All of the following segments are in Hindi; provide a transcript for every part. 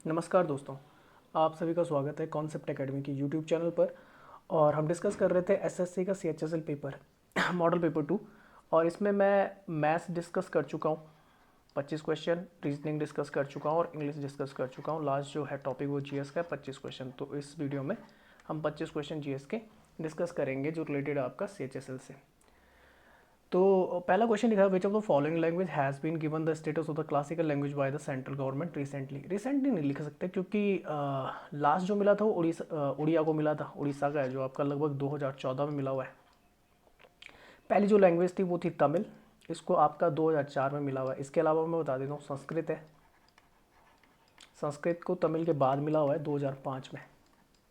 नमस्कार दोस्तों, आप सभी का स्वागत है कॉन्सेप्ट एकेडमी की यूट्यूब चैनल पर। और हम डिस्कस कर रहे थे एसएससी का सीएचएसएल पेपर मॉडल पेपर 2। और इसमें मैं मैथ्स डिस्कस कर चुका हूँ 25 क्वेश्चन, रीजनिंग डिस्कस कर चुका हूँ और इंग्लिश डिस्कस कर चुका हूँ। लास्ट जो है टॉपिक वो जीएस का है 25 क्वेश्चन। तो इस वीडियो में हम 25 क्वेश्चन जीएस के डिस्कस करेंगे जो रिलेटेड आपका सीएचएसएल से। तो पहला क्वेश्चन लिखा है, which of the following language has been given the status of the classical language by the central government recently नहीं लिख सकते क्योंकि लास्ट जो मिला था वो उड़ीसा को मिला था। उड़ीसा का है जो आपका लगभग 2014 में मिला हुआ है। पहली जो लैंग्वेज थी वो थी तमिल, इसको आपका 2004 में मिला हुआ है। इसके अलावा मैं बता देता हूँ संस्कृत है, संस्कृत को तमिल के बाद मिला हुआ है 2005 में,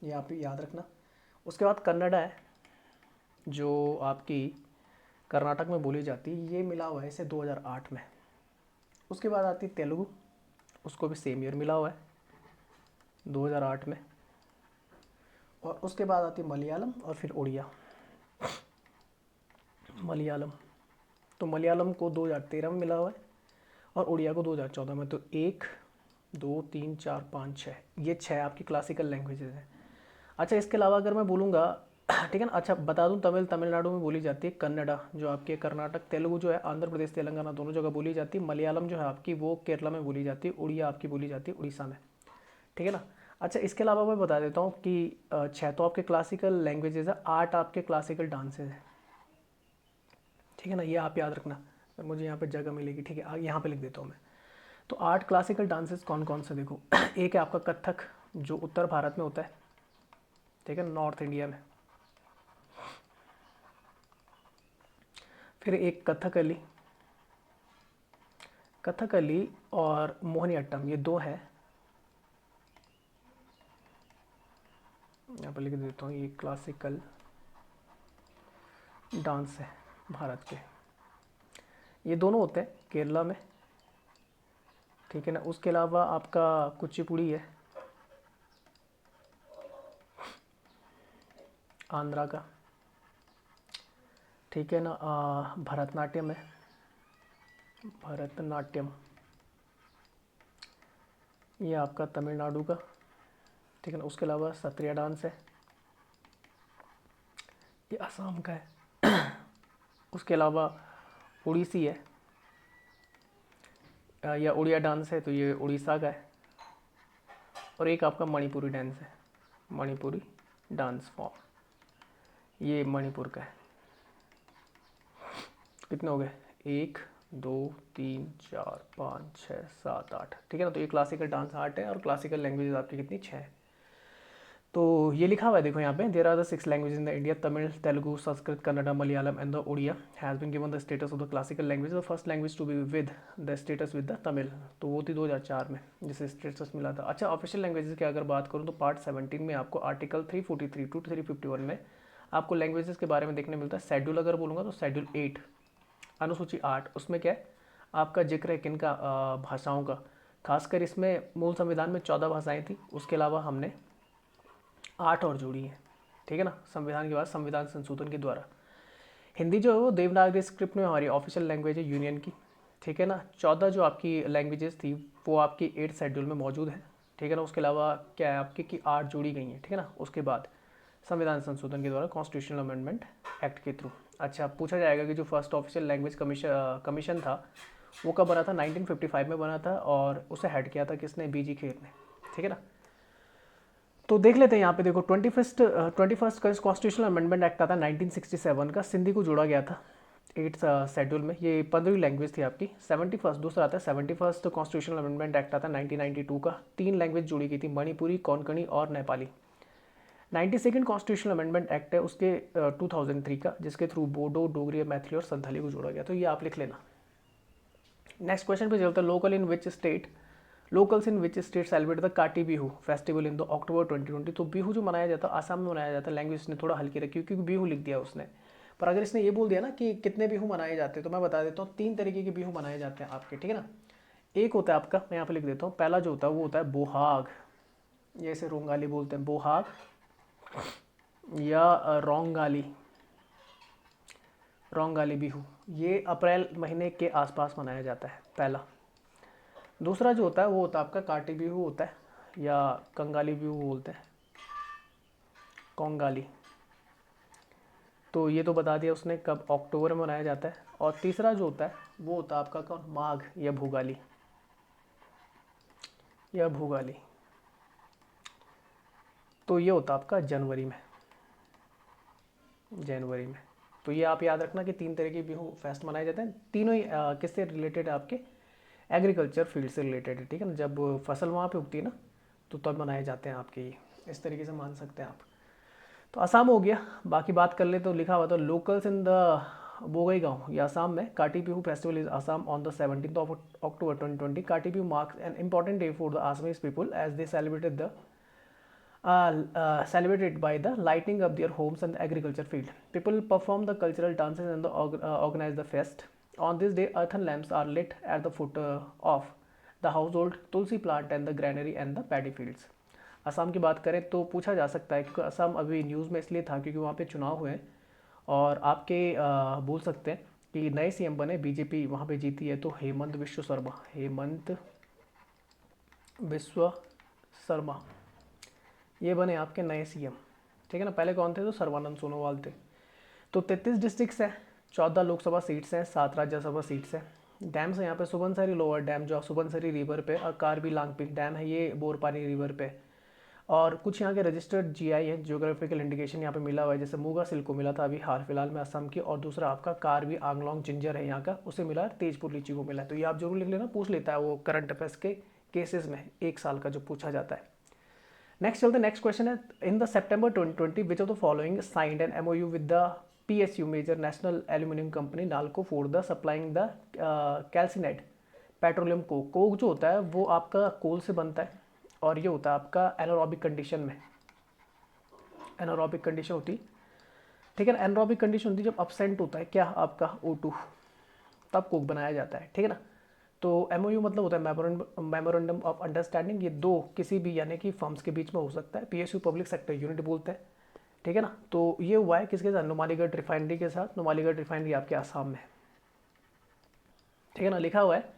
ये आप याद रखना। उसके बाद कन्नड़ा है जो आपकी कर्नाटक में बोली जाती है, ये मिला हुआ है इसे 2008 में। उसके बाद आती है तेलुगु, उसको भी सेम ईयर मिला हुआ है 2008 में। और उसके बाद आती है मलयालम और फिर उड़िया। मलयालम तो मलयालम को 2013 में मिला हुआ है और उड़िया को 2014 में। तो 1 2 3 4 5 6, ये 6 आपकी क्लासिकल लैंग्वेजेज हैं। अच्छा, इसके अलावा अगर मैं बोलूँगा ठीक है ना। अच्छा बता दूं, तमिलनाडु में बोली जाती है, कन्नड़ा जो आपकी है कर्नाटक, तेलुगु जो है आंध्र प्रदेश तेलंगाना दोनों जगह बोली जाती है, मलयालम जो है आपकी वो केरला में बोली जाती है, उड़िया आपकी बोली जाती है उड़ीसा में। ठीक है ना। अच्छा, इसके अलावा मैं बता देता हूँ कि 6 तो आपके क्लासिकल लैंग्वेजेज है, 8 आपके क्लासिकल डांसेज हैं। ठीक है ना, ये आप याद रखना, मुझे यहाँ पर जगह मिलेगी। ठीक है, यहाँ पर लिख देता हूँ मैं। तो 8 क्लासिकल डांसेज कौन कौन से देखो एक है आपका कथक जो उत्तर भारत में होता है, ठीक है, नॉर्थ इंडिया में। फिर एक कथकली, कथकली और मोहिनीअट्टम, ये 2 हैं। यहाँ पर लिख देता हूँ, ये क्लासिकल डांस है भारत के, ये दोनों होते हैं केरला में। ठीक है ना। उसके अलावा आपका कुचिपुड़ी है आंध्रा का। ठीक है ना। भरतनाट्यम है, भरतनाट्यम ये आपका तमिलनाडु का। ठीक है ना। उसके अलावा सत्रिया डांस है, ये असम का है। उसके अलावा उड़ीसी है या उड़िया डांस है, तो ये उड़ीसा का है। और एक आपका मणिपुरी डांस है, मणिपुरी डांस फॉर्म, ये मणिपुर का है। कितने हो गए, 1 2 3 4 5 6 7 8। ठीक है ना। तो ये क्लासिकल डांस 8 है और क्लासिकल लैंग्वेजेस आपकी कितनी, 6 है। तो ये लिखा हुआ है देखो यहाँ पे, there are the 6 language in the India, Tamil, Telugu, Sanskrit, Kannada, Malayalam and the Oriya has been given the status of the classical language, the first language to be with the status with the Tamil. तो वो थी 2004 में जिसे स्टेटस मिला था। अच्छा, ऑफिशियल लैंग्वेजेस की अगर बात करूँ तो पार्ट 17 में आपको आर्टिकल 343 टू 351 में आपको लैंग्वेजेस के बारे में देखने मिलता है। शेड्यूल अगर बोलूँगा तो शेड्यूल 8, अनुसूची 8, उसमें क्या है आपका जिक्र है किन का, भाषाओं का। खासकर इसमें मूल संविधान में 14 भाषाएं थी, उसके अलावा हमने 8 और जोड़ी है। ठीक है ना। संविधान के बाद संविधान संशोधन के द्वारा हिंदी जो है वो देवनागरी स्क्रिप्ट में हमारी ऑफिशियल लैंग्वेज है यूनियन की। ठीक है ना। 14 जो आपकी लैंग्वेजेस थी वो आपकी 8 शेड्यूल में मौजूद है। ठीक है ना। उसके अलावा क्या है आपकी कि 8 जोड़ी गई हैं। ठीक है ना। उसके बाद संविधान संशोधन के द्वारा कॉन्स्टिट्यूशनल अमेंडमेंट एक्ट के थ्रू। अच्छा, पूछा जाएगा कि जो फर्स्ट ऑफिशियल लैंग्वेज कमीशन था वो कब बना था, 1955 में बना था और उसे हेड किया था किसने, बीजी खेर ने। ठीक है ना। तो देख लेते हैं यहाँ पे देखो, 21st कॉन्स्टिट्यूशनल अमेंडमेंट एक्ट आता है 1967 का, सिंधी को जोड़ा गया था 8 शेड्यूल में, ये 15वीं लैंग्वेज थी आपकी। 71st दूसरा आता है 71st कॉन्स्टिट्यूशनल अमेंडमेंट एक्ट आता है 1992 का, 3 लैंग्वेज जोड़ी गई थी, मणिपुरी, कोंकणी और Nepali. 92nd constitutional amendment act है उसके 2003 का, जिसके थ्रू बोडो, डोगरी, मैथिली और संथाली को जोड़ा गया। तो ये आप लिख लेना। नेक्स्ट क्वेश्चन पे चलते हैं, locals in which state celebrate the Kati Bihu festival in the October 2020। तो बिहू जो मनाया जाता है आसाम में मनाया जाता है, लैंग्वेज ने थोड़ा हल्की रखी क्योंकि बिहू लिख दिया उसने। पर अगर इसने ये बोल दिया ना कि कितने बिहू मनाए जाते हैं तो मैं बता देता हूँ 3 तरीके के बिहू मनाए जाते हैं आपके। ठीक है ना। एक होता है आपका, मैं यहाँ पे लिख देता हूँ, पहला जो होता है वो होता है बोहाग, ये इसे रोंगाली बोलते हैं, बोहाग या रोंगाली, रोंगाली बिहू, ये अप्रैल महीने के आसपास मनाया जाता है, पहला। दूसरा जो होता है वो होता है आपका काटी बिहू होता है, या कंगाली बिहू बोलते हैं, कोंगाली। तो ये तो बता दिया उसने कब, अक्टूबर में मनाया जाता है। और तीसरा जो होता है वो होता है आपका कौन, माघ या भुगाली, या भुगाली। तो ये होता है आपका जनवरी में, जनवरी में। तो ये आप याद रखना कि 3 तरह के बिहू फेस्ट मनाए जाते हैं, तीनों ही किससे रिलेटेड है, आपके एग्रीकल्चर फील्ड से रिलेटेड है, ठीक है ना। जब फसल वहाँ पे उगती है ना तो तब मनाए जाते हैं आपके ये, इस तरीके से मान सकते हैं आप। तो असम हो गया। बाकी बात कर ले तो लिखा हुआ तो लोकल्स इन द बोगईगांव या असम में Kati Bihu festival is Assam on the 17th of October 2020. Kati Bihu marks an important day for the Assamese people as they celebrated by the lighting up their homes and the agriculture field. People perform the cultural dances and organize the fest. On this day, earthen lamps are lit at the foot of the household tulsi plant and the granary and the paddy fields. Assam की बात करें तो पूछा जा सकता है, क्योंकि असम अभी न्यूज़ में इसलिए था क्योंकि वहाँ पे चुनाव हुए और आपके बोल सकते हैं कि नए सीएम बने, बीजेपी वहाँ पे जीती है। तो हेमंत विश्व शर्मा, हेमंत विश्व शर्मा ये बने आपके नए सीएम, ठीक है ना। पहले कौन थे, तो सर्बानंद सोनोवाल थे। तो 33 डिस्ट्रिक्ट्स हैं, 14 लोकसभा सीट्स हैं, 7 राज्यसभा सीट्स हैं। डैम्स हैं यहाँ पे सुबनसरी लोअर डैम जो सुबनसरी रिवर पे, और कार्बी लांगपिक डैम है ये बोरपानी रिवर पे। और कुछ यहाँ के रजिस्टर्ड जीआई है, जियोग्राफिकल इंडिकेशन यहाँ पे मिला हुआ है, जैसे मूगा सिल्क को मिला था अभी हाल फिलहाल में असम की, और दूसरा आपका कार्बी आंगलोंग जिंजर है यहाँ का, उसे मिला, तेजपुर लीची को मिला है। तो ये आप जरूर लिख लेना, पूछ लेता है वो करंट अफेयर्स के केसेस में 1 साल का जो पूछा जाता है। नेक्स्ट चलते, नेक्स्ट क्वेश्चन है, in the September 2020 which of the following signed an MOU with the PSU major national aluminium company NALCO for the supplying the calcinate petroleum coke. Coke जो होता है वो आपका कोल से बनता है और ये होता है आपका एनारोबिक कंडीशन में, एनारोबिक कंडीशन होती, ठीक है ना। एनारोबिक कंडीशन होती है जब अपसेंट होता है क्या आपका O2, तब कोक बनाया जाता है, ठीक है ना। तो MOU मतलब होता है मेमोरेंडम ऑफ अंडरस्टैंडिंग, ये दो किसी भी यानी कि फर्म्स के बीच में हो सकता है, PSU पब्लिक सेक्टर यूनिट बोलते हैं, ठीक है ना। तो ये हुआ है किसके साथ, नुमालीगढ़ रिफाइनरी के साथ। नुमालीगढ़ रिफाइनरी आपके आसाम में, ठीक है ना, लिखा हुआ है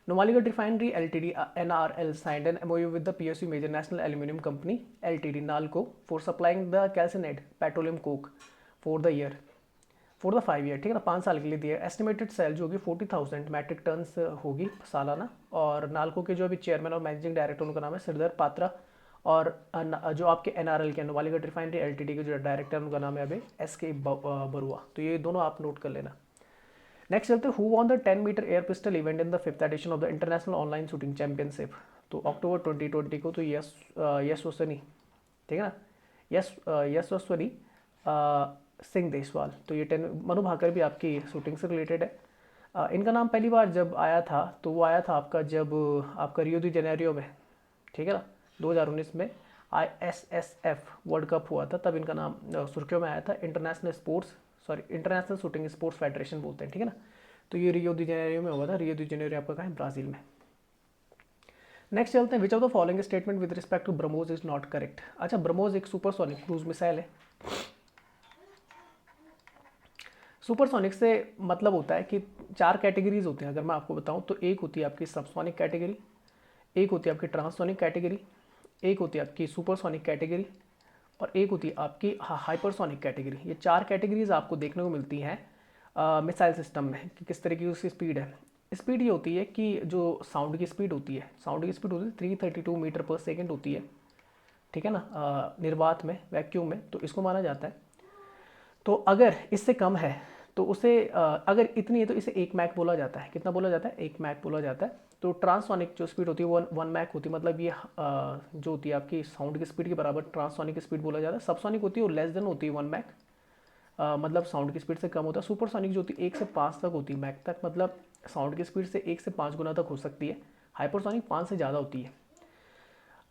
Numaligarh refinery LTD NRL signed an MOU with the PSU major national aluminium company LTD NALCO for supplying the calcinate petroleum coke for the year, for the 5 year, ठीक है ना, 5 साल के लिए दिया। एस्टिमेटेड सेल जो होगी 40,000 मैट्रिक टन्स होगी सालाना। और नाल्को के जो अभी चेयरमैन और मैनेजिंग डायरेक्टर उनका नाम है श्रीधर पात्रा, और जो आपके NRL के नुमालीगढ़ रिफाइनरी LTD के जो डायरेक्टर उनका नाम है अभी SK बरुआ। तो ये दोनों आप नोट कर लेना। नेक्स्ट चलते who won the 10 metre air pistol event in the 5th edition of the international online shooting championship. तो अक्टूबर 2020 को तो यशस्वनी, ठीक है ना, यशस्वनी सिंह देसवाल। तो ये 10 मनु भाकर भी आपकी शूटिंग से रिलेटेड है। इनका नाम पहली बार जब आया था तो वो आया था आपका जब आपका रियो दी जेनेरियो में, ठीक है ना, 2019 में ISSF वर्ल्ड कप हुआ था, तब इनका नाम सुर्खियों में आया था। इंटरनेशनल शूटिंग स्पोर्ट्स फेडरेशन बोलते हैं, ठीक है ना। तो ये रियो दी जेनेरियो में हुआ था। रियो दी जेनेरियो आपका कहाँ है, ब्राज़ील में। नेक्स्ट चलते हैं, which of the following statement with respect to BrahMos is not correct. अच्छा, ब्रह्मोस एक सुपरसोनिक क्रूज मिसाइल है। सुपरसोनिक से मतलब होता है कि 4 कैटेगरीज होते हैं अगर मैं आपको बताऊं तो। एक होती है आपकी सबसोनिक कैटेगरी, एक होती है आपकी ट्रांससोनिक कैटेगरी, एक होती है आपकी सुपरसोनिक कैटेगरी, और एक होती है आपकी हाइपरसोनिक कैटेगरी। ये 4 कैटेगरीज आपको देखने को मिलती हैं मिसाइल सिस्टम में कि किस तरह की उसकी स्पीड है। स्पीड ये होती है कि जो साउंड की स्पीड होती है, 332 मीटर पर सेकेंड होती है, ठीक है ना, निर्वात में, वैक्यूम में, तो इसको माना जाता है। तो अगर इससे कम है तो उसे अगर इतनी है तो इसे 1 मैक बोला जाता है। कितना बोला जाता है, 1 मैक बोला जाता है। तो ट्रांससोनिक जो स्पीड होती है वो 1 मैक होती है, मतलब ये जो होती है आपकी साउंड की स्पीड के बराबर ट्रांससोनिक स्पीड बोला जाता है। सबसोनिक होती है वो लेस देन होती है 1 मैक, मतलब साउंड की स्पीड से कम होता है। सुपरसोनिक जो होती है 1 से 5 तक होती है मैक तक, मतलब साउंड की स्पीड से 1 से 5 गुना तक हो सकती है। हाइपरसोनिक 5 से ज़्यादा होती है।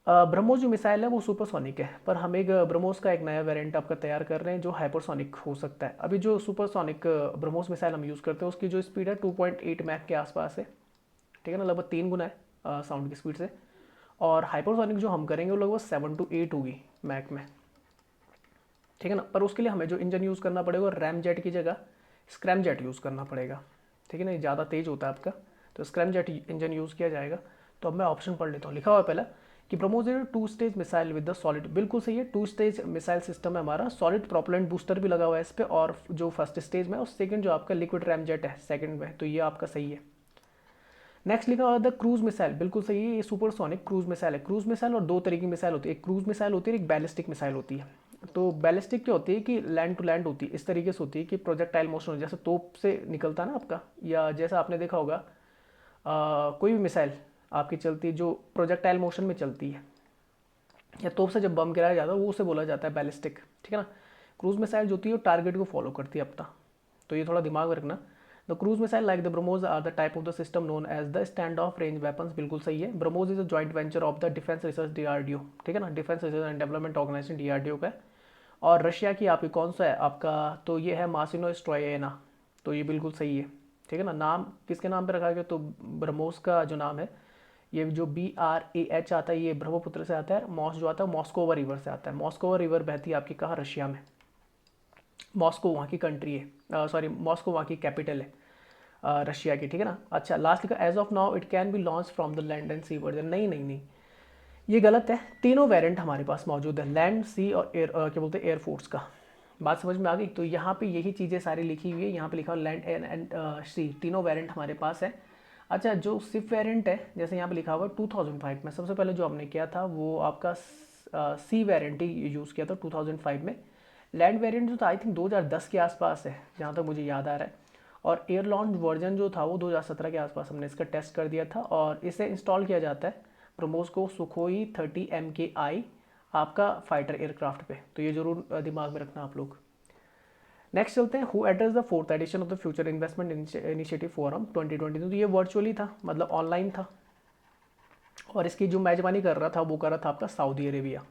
ब्रह्मोस जो मिसाइल है वो सुपरसोनिक है, पर हम एक ब्रह्मोस का एक नया वेरिएंट आपका तैयार कर रहे हैं जो हाइपरसोनिक हो सकता है। अभी जो सुपरसोनिक ब्रह्मोस मिसाइल हम यूज़ करते हैं उसकी जो स्पीड है 2.8 मैक के आसपास है, ठीक है ना, लगभग 3 गुना है साउंड की स्पीड से। और हाइपरसोनिक जो हम करेंगे वो लगभग 7 to 8 होगी मैक में, ठीक है ना। पर उसके लिए हमें जो इंजन यूज़ करना पड़ेगा रैम जेट की जगह स्क्रैम जेट यूज़ करना पड़ेगा, ठीक है ना, ये ज़्यादा तेज़ होता है आपका, तो स्क्रैम जेट इंजन यूज़ किया जाएगा। तो अब मैं ऑप्शन पढ़ लेता हूँ। लिखा हुआ है पहला कि BrahMos is 2 stage missile with the solid, बिल्कुल सही है, 2 स्टेज मिसाइल सिस्टम है हमारा, सॉलिड प्रोपेलेंट बूस्टर भी लगा हुआ है इस पर, और जो फर्स्ट स्टेज में और सेकंड जो आपका लिक्विड रैमजेट है सेकंड में, तो ये आपका सही है। नेक्स्ट लिखा हुआ द क्रूज मिसाइल, बिल्कुल सही है, ये सुपरसोनिक क्रूज मिसाइल है। क्रूज मिसाइल और दो तरीके की मिसाइल होती है, एक क्रूज मिसाइल होती है, एक बैलिस्टिक मिसाइल होती है। तो बैलिस्टिक क्या होती है कि लैंड टू लैंड होती है, इस तरीके से होती है कि प्रोजेक्टाइल मोशन जैसे तोप से निकलता है ना आपका, या जैसा आपने देखा होगा कोई भी मिसाइल आपकी चलती है जो प्रोजेक्टाइल मोशन में चलती है, या तोप से जब बम गिराया जाता है वो उसे बोला जाता है बैलिस्टिक, ठीक है ना। क्रूज मिसाइल जो होती है वो टारगेट को फॉलो करती है अपना, तो ये थोड़ा दिमाग में रखना। The cruise missile like the BrahMos are the type of the system known as the stand off range weapons, बिल्कुल सही है। BrahMos is a joint venture of the defence research DRDO, ठीक है ना, defence research and development organisation DRDO का है। और रशिया की आपकी कौन सा है आपका, तो ये है मासिनो स्ट्रोयेना, तो ये बिल्कुल सही है, ठीक है ना। नाम किसके नाम पे रखा गया, तो ब्रह्मोस का जो नाम है, ये जो BRAH आता है ये ब्रह्मपुत्र से आता है, मॉस जो आता है मॉस्कोवा रिवर से आता है। मॉस्कोवा रिवर बहती है आपकी कहाँ, रशिया में, मॉस्को वहाँ की कंट्री है, सॉरी मॉस्को वहाँ की कैपिटल है रशिया की, ठीक है ना। अच्छा लास्ट लिखा as of now it can be launch from the land and sea version, नहीं नहीं नहीं, ये गलत है। तीनों वेरिएंट हमारे पास मौजूद है, लैंड सी और एयर, क्या बोलते हैं एयरफोर्स का। बात समझ में आ गई, तो यहाँ पे यही चीज़ें सारी लिखी हुई है, यहाँ पे लिखा हुआ लैंड एंड सी, तीनों वेरिएंट हमारे पास है। अच्छा जो सिप वेरिएंट है, जैसे यहाँ पे लिखा हुआ 2005 में सबसे पहले जो हमने किया था वो आपका सी वेरिएंट ही यूज़ किया था 2005 में। लैंड वेरिएंट जो था आई थिंक 2010 के आसपास है जहाँ तक मुझे याद आ रहा है, और एयर लॉन्च वर्जन जो था वो 2017 के आसपास हमने इसका टेस्ट कर दिया था, और इसे इंस्टॉल किया जाता है ब्रह्मोस को सुखोई 30 MKI आपका फाइटर एयरक्राफ्ट पे, तो ये जरूर दिमाग में रखना आप लोग। नेक्स्ट चलते हैं, who address the 4th edition of the future investment initiative forum 2020, तो ये वर्चुअली था, मतलब ऑनलाइन था, और इसकी जो मेजबानी कर रहा था वो कर रहा था आपका सऊदी अरेबिया,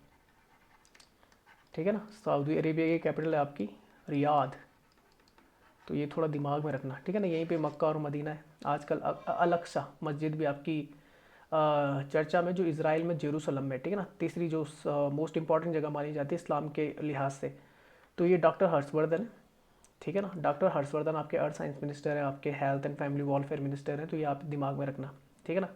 ठीक है ना। सऊदी अरेबिया की कैपिटल है आपकी रियाद, तो ये थोड़ा दिमाग में रखना, ठीक है ना। यहीं पे मक्का और मदीना है। आजकल अल-अक्सा मस्जिद भी आपकी चर्चा में, जो इसराइल में जेरूसलम में, ठीक है ना, तीसरी जो मोस्ट इंपॉर्टेंट जगह मानी जाती है इस्लाम के लिहाज से, तो ये डॉक्टर हर्षवर्धन है, ठीक है ना। डॉक्टर हर्षवर्धन आपके अर्थ साइंस मिनिस्टर है, आपके health and family welfare minister हैं, तो ये आप दिमाग में रखना, ठीक है ना।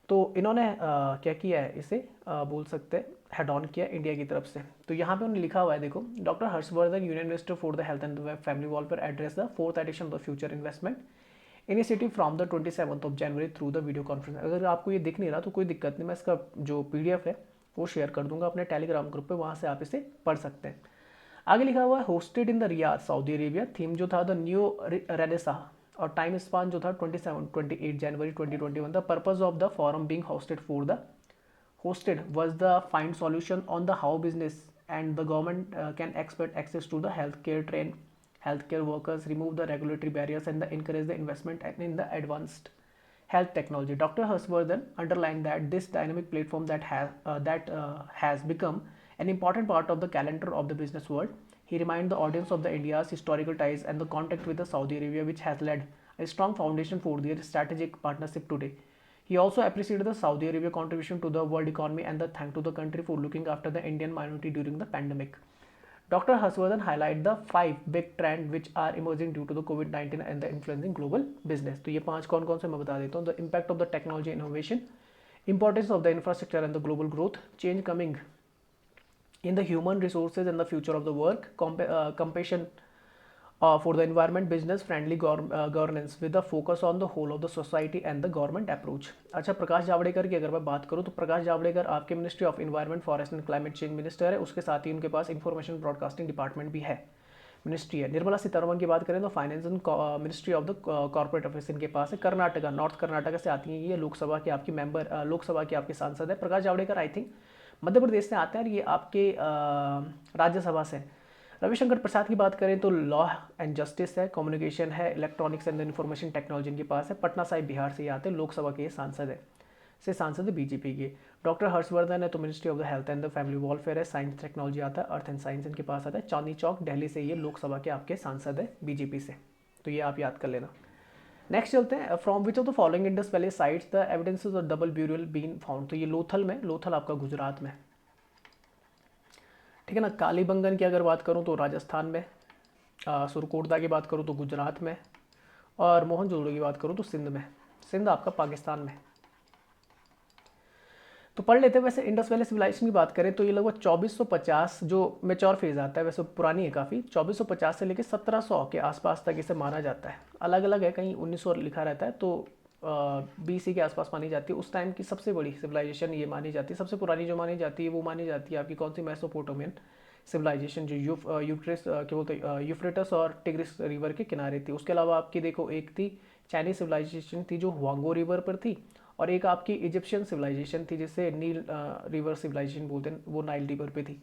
तो इन्होंने क्या किया है, इसे बोल सकते हैं हेड ऑन किया इंडिया की तरफ से। तो यहाँ पे उन्होंने लिखा हुआ है देखो, doctor Harshvardhan union minister for the health and family welfare address the 4th edition of the future investment initiative from the 27th January through the video conference. अगर आपको ये दिख नहीं रहा तो कोई दिक्कत नहीं, मैं इसका जो PDF है वो शेयर कर दूंगा अपने टेलीग्राम ग्रुप पे, वहाँ से आप इसे पढ़ सकते हैं। आगे लिखा हुआ है hosted in the Riyadh Saudi Arabia, theme जो था द न्यू रेनेसा, और टाइम स्पान जो था 28 जनवरी 2021। The purpose of the forum being hosted was the find solution on the how business and the government can expect access to the healthcare workers, remove the regulatory barriers and encourage the investment in the advanced health technology. Dr. Harshvardhan underlined that this dynamic platform has become an important part of the calendar of the business world. He reminded the audience of the India's historical ties and the contact with the Saudi Arabia, which has led a strong foundation for their strategic partnership today. He also appreciated the Saudi Arabia contribution to the world economy and the thank to the country for looking after the Indian minority during the pandemic. Dr. Harshvardhan highlighted the 5 big trends which are emerging due to the COVID-19 and the influencing global business. तो ये 5 कौन कौन से मैं बता देता हूँ. The impact of the technology innovation, importance of the infrastructure and the global growth, change coming in the human resources and the future of the work, compassion for the environment, business friendly governance with a focus on the whole of the society and the government approach. अच्छा प्रकाश जावड़ेकर की अगर मैं बात करूँ तो प्रकाश जावड़ेकर आपके ministry of environment forest and climate change minister है, उसके साथ ही उनके पास इंफॉर्मेशन ब्रॉडकास्टिंग डिपार्टमेंट भी है, मिनिस्ट्री है। निर्मला सीतारमण की बात करें तो finance and ministry of the corporate affairs इनके पास है। कर्नाटका, नॉर्थ कर्नाटका से आती है, ये लोकसभा की आपकी मेंबर, लोकसभा की आपके सांसद है। प्रकाश जावड़ेकर आई थिंक मध्य प्रदेश से आते हैं और ये आपके राज्यसभा से। रविशंकर प्रसाद की बात करें तो लॉ एंड जस्टिस है, कम्युनिकेशन है, इलेक्ट्रॉनिक्स एंड इन्फॉर्मेशन टेक्नोलॉजी इनके पास है। पटना साहिब बिहार से आते हैं, लोकसभा के सांसद है सांसद है बीजेपी के। डॉक्टर हर्षवर्धन है तो ministry of the health and the family welfare है, साइंस टेक्नोलॉजी आता है, अर्थ एंड साइंस इनके पास आता है। चांदनी चौक दिल्ली से ये लोकसभा के आपके सांसद है बीजेपी से, तो ये आप याद कर लेना। नेक्स्ट चलते हैं, from which of the following Indus valley sites the evidences of double burial been found, तो ये लोथल में, लोथल आपका गुजरात में, ठीक है ना। कालीबंगन की अगर बात करूँ तो राजस्थान में, सुरकोटदा की बात करूँ तो गुजरात में, और मोहनजोदड़ो की बात करूँ तो सिंध में, सिंध आपका पाकिस्तान में। तो पढ़ लेते हैं। वैसे इंडस वैली सिविलाइजेशन की बात करें तो ये लगभग 2450 जो मेच्योर फेज आता है, वैसे पुरानी है काफ़ी, 2450 से लेकर 1700 के आसपास तक इसे माना जाता है। अलग अलग है, कहीं 1900 लिखा रहता है, तो BC के आसपास मानी जाती है। उस टाइम की सबसे बड़ी सिविलाइजेशन ये मानी जाती है। सबसे पुरानी जो मानी जाती है वो मानी जाती है आपकी कौन सी, मेसोपोटामियन सिविलाइजेशन, जो यूफ्रेटिस क्या बोलते हैं, यूफ्रेटस और टिग्रिस रिवर के किनारे थी। उसके अलावा आपकी देखो एक थी चाइनीज सिविलाइजेशन थी जो हुआंगो रिवर पर थी, और एक आपकी इजिप्शियन सिविलाइजेशन थी जिसे नील रिवर सिविलाइजेशन बोलते हैं, वो नाइल रिवर पे थी।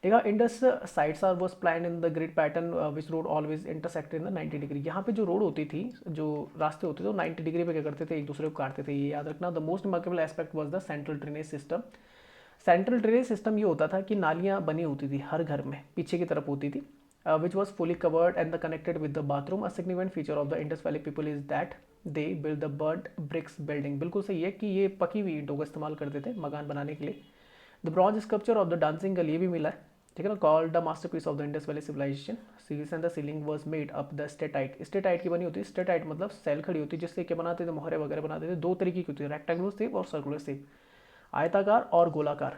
देखा, Indus sites are was plan in the grid pattern which road always intersected in the 90 degree. यहाँ पे जो रोड होती थी, जो रास्ते होते थे, वो 90 डिग्री पे क्या करते थे, एक दूसरे को काटते थे। ये याद रखना। The most remarkable aspect was the central drainage system. Central drainage system ये होता था कि नालियाँ बनी होती थी हर घर में, पीछे की तरफ होती थी, which was fully covered and the connected with the bathroom. A significant feature of the Indus valley people is that they build the burnt bricks building. बिल्कुल सही है कि ये पकी हुई ईंटों का इस्तेमाल करते थे मकान बनाने के लिए। The bronze sculpture of the dancing girl ये भी मिला है, ठीक है ना, called the masterpiece of the Indus valley civilisation. Series and the sealing was made up the steatite. Steatite की बनी होती है, स्टेटाइट मतलब सेल खड़ी होती है, जिससे क्या बनाते थे, मोहरे वगैरह बनाते थे। दो तरीके की होती है, रेक्टेंगुलर शेप और सर्कुलर शेप, आयताकार और गोलाकार।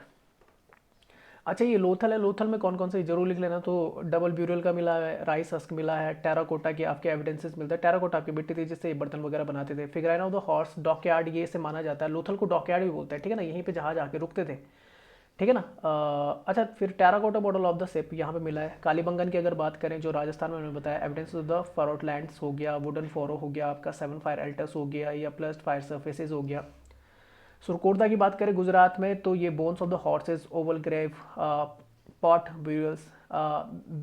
अच्छा, ये लोथल है, लोथल में कौन कौन से जरूर लिख लेना। तो डबल ब्यूरल का मिला है, राइस हस्क मिला है, टेराकोटा के आपके एविडेंसेस मिलते हैं। टेराकोटा आपकी मिट्टी थी जिससे बर्तन वगैरह बनाते थे। फिगराइन ऑफ द हॉर्स, डॉकयार्ड ये से माना जाता है। लोथल को डॉकयार्ड भी बोलते हैं, ठीक है ना, यहीं पे जहाज आके रुकते थे, ठीक है ना। अच्छा, फिर terracotta model of the ship यहाँ पे मिला है। कालीबंगन की अगर बात करें, जो राजस्थान में मैंने बताया, एविडेंस ऑफ द फरोटलैंड्स हो गया, वुडन फोरो हो गया आपका, 7 फायर एल्टस हो गया, या प्लस फायर सर्फेसेज हो गया। सुरकोटदा की बात करें गुजरात में, तो ये bones of the horses, oval grave, pot burials,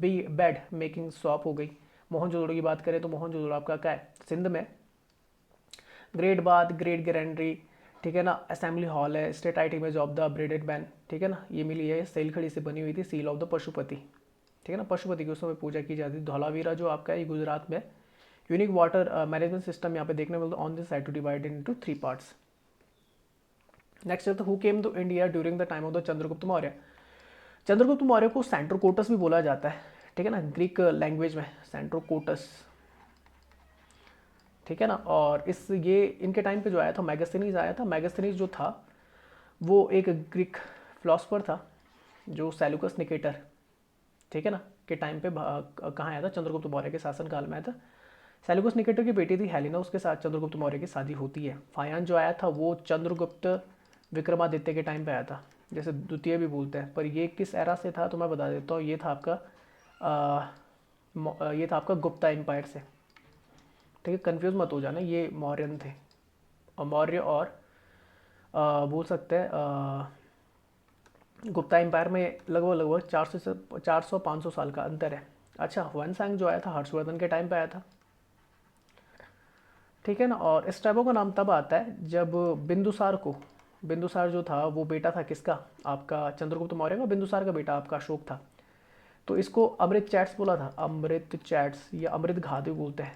bead making shop हो गई। मोहनजोदड़ो की बात करें तो मोहनजोदड़ो आपका क्या है, सिंध में। ग्रेट बाथ, ग्रेट ग्रैंडरी, ठीक है ना, असेंबली हॉल है। Steatite image of the bearded man, ठीक है ना, ये मिली है, सेल खड़ी से बनी हुई थी। सील ऑफ द पशुपति, ठीक है ना, पशुपति की उस समय पूजा की जाती थी। धौलावीरा जो आपका है ये गुजरात में। यूनिक वाटर मैनेजमेंट सिस्टम यहाँ पे देखने मिलता है on this side to divide into 3 parts. Next है तो who came to India during the time of the Chandragupta Maurya. Chandragupta Maurya को सेंट्रोकोटस भी बोला जाता है, ठीक है ना, ग्रीक लैंग्वेज में सेंट्रोकोटस, ठीक है ना। और इस ये इनके टाइम पे जो आया था मैगस्थनीज आया था। मैगस्थनीज जो था वो एक ग्रीक फिलोसफर था जो सेल्यूकस निकेटर, ठीक है ना, के टाइम पे कहाँ आया था, चंद्रगुप्त मौर्य के शासनकाल में आया था। सेल्यूकस निकेटर की बेटी थी हेलेना, उसके साथ चंद्रगुप्त मौर्य की शादी होती है। फायान जो आया था वो चंद्रगुप्त विक्रमादित्य के टाइम पे आया था, जैसे द्वितीय भी बोलते हैं, पर ये किस एरा से था तो मैं बता देता हूँ। ये था आपका गुप्ता एम्पायर से, ठीक है, कंफ्यूज मत हो जाना, ये मौर्यन थे। और मौर्य और बोल सकते हैं गुप्ता एम्पायर में लगभग 400-500 साल का अंतर है। अच्छा, ह्वेनसांग जो आया था हर्षवर्धन के टाइम पे आया था, ठीक है ना। और स्ट्रैबो का नाम तब आता है जब बिंदुसार जो था वो बेटा था किसका, आपका चंद्रगुप्त मौर्य का। बिंदुसार का बेटा आपका अशोक था, तो इसको अमृत चैट्स बोला था, अमृत चैट्स या अमृत घात भी बोलते हैं,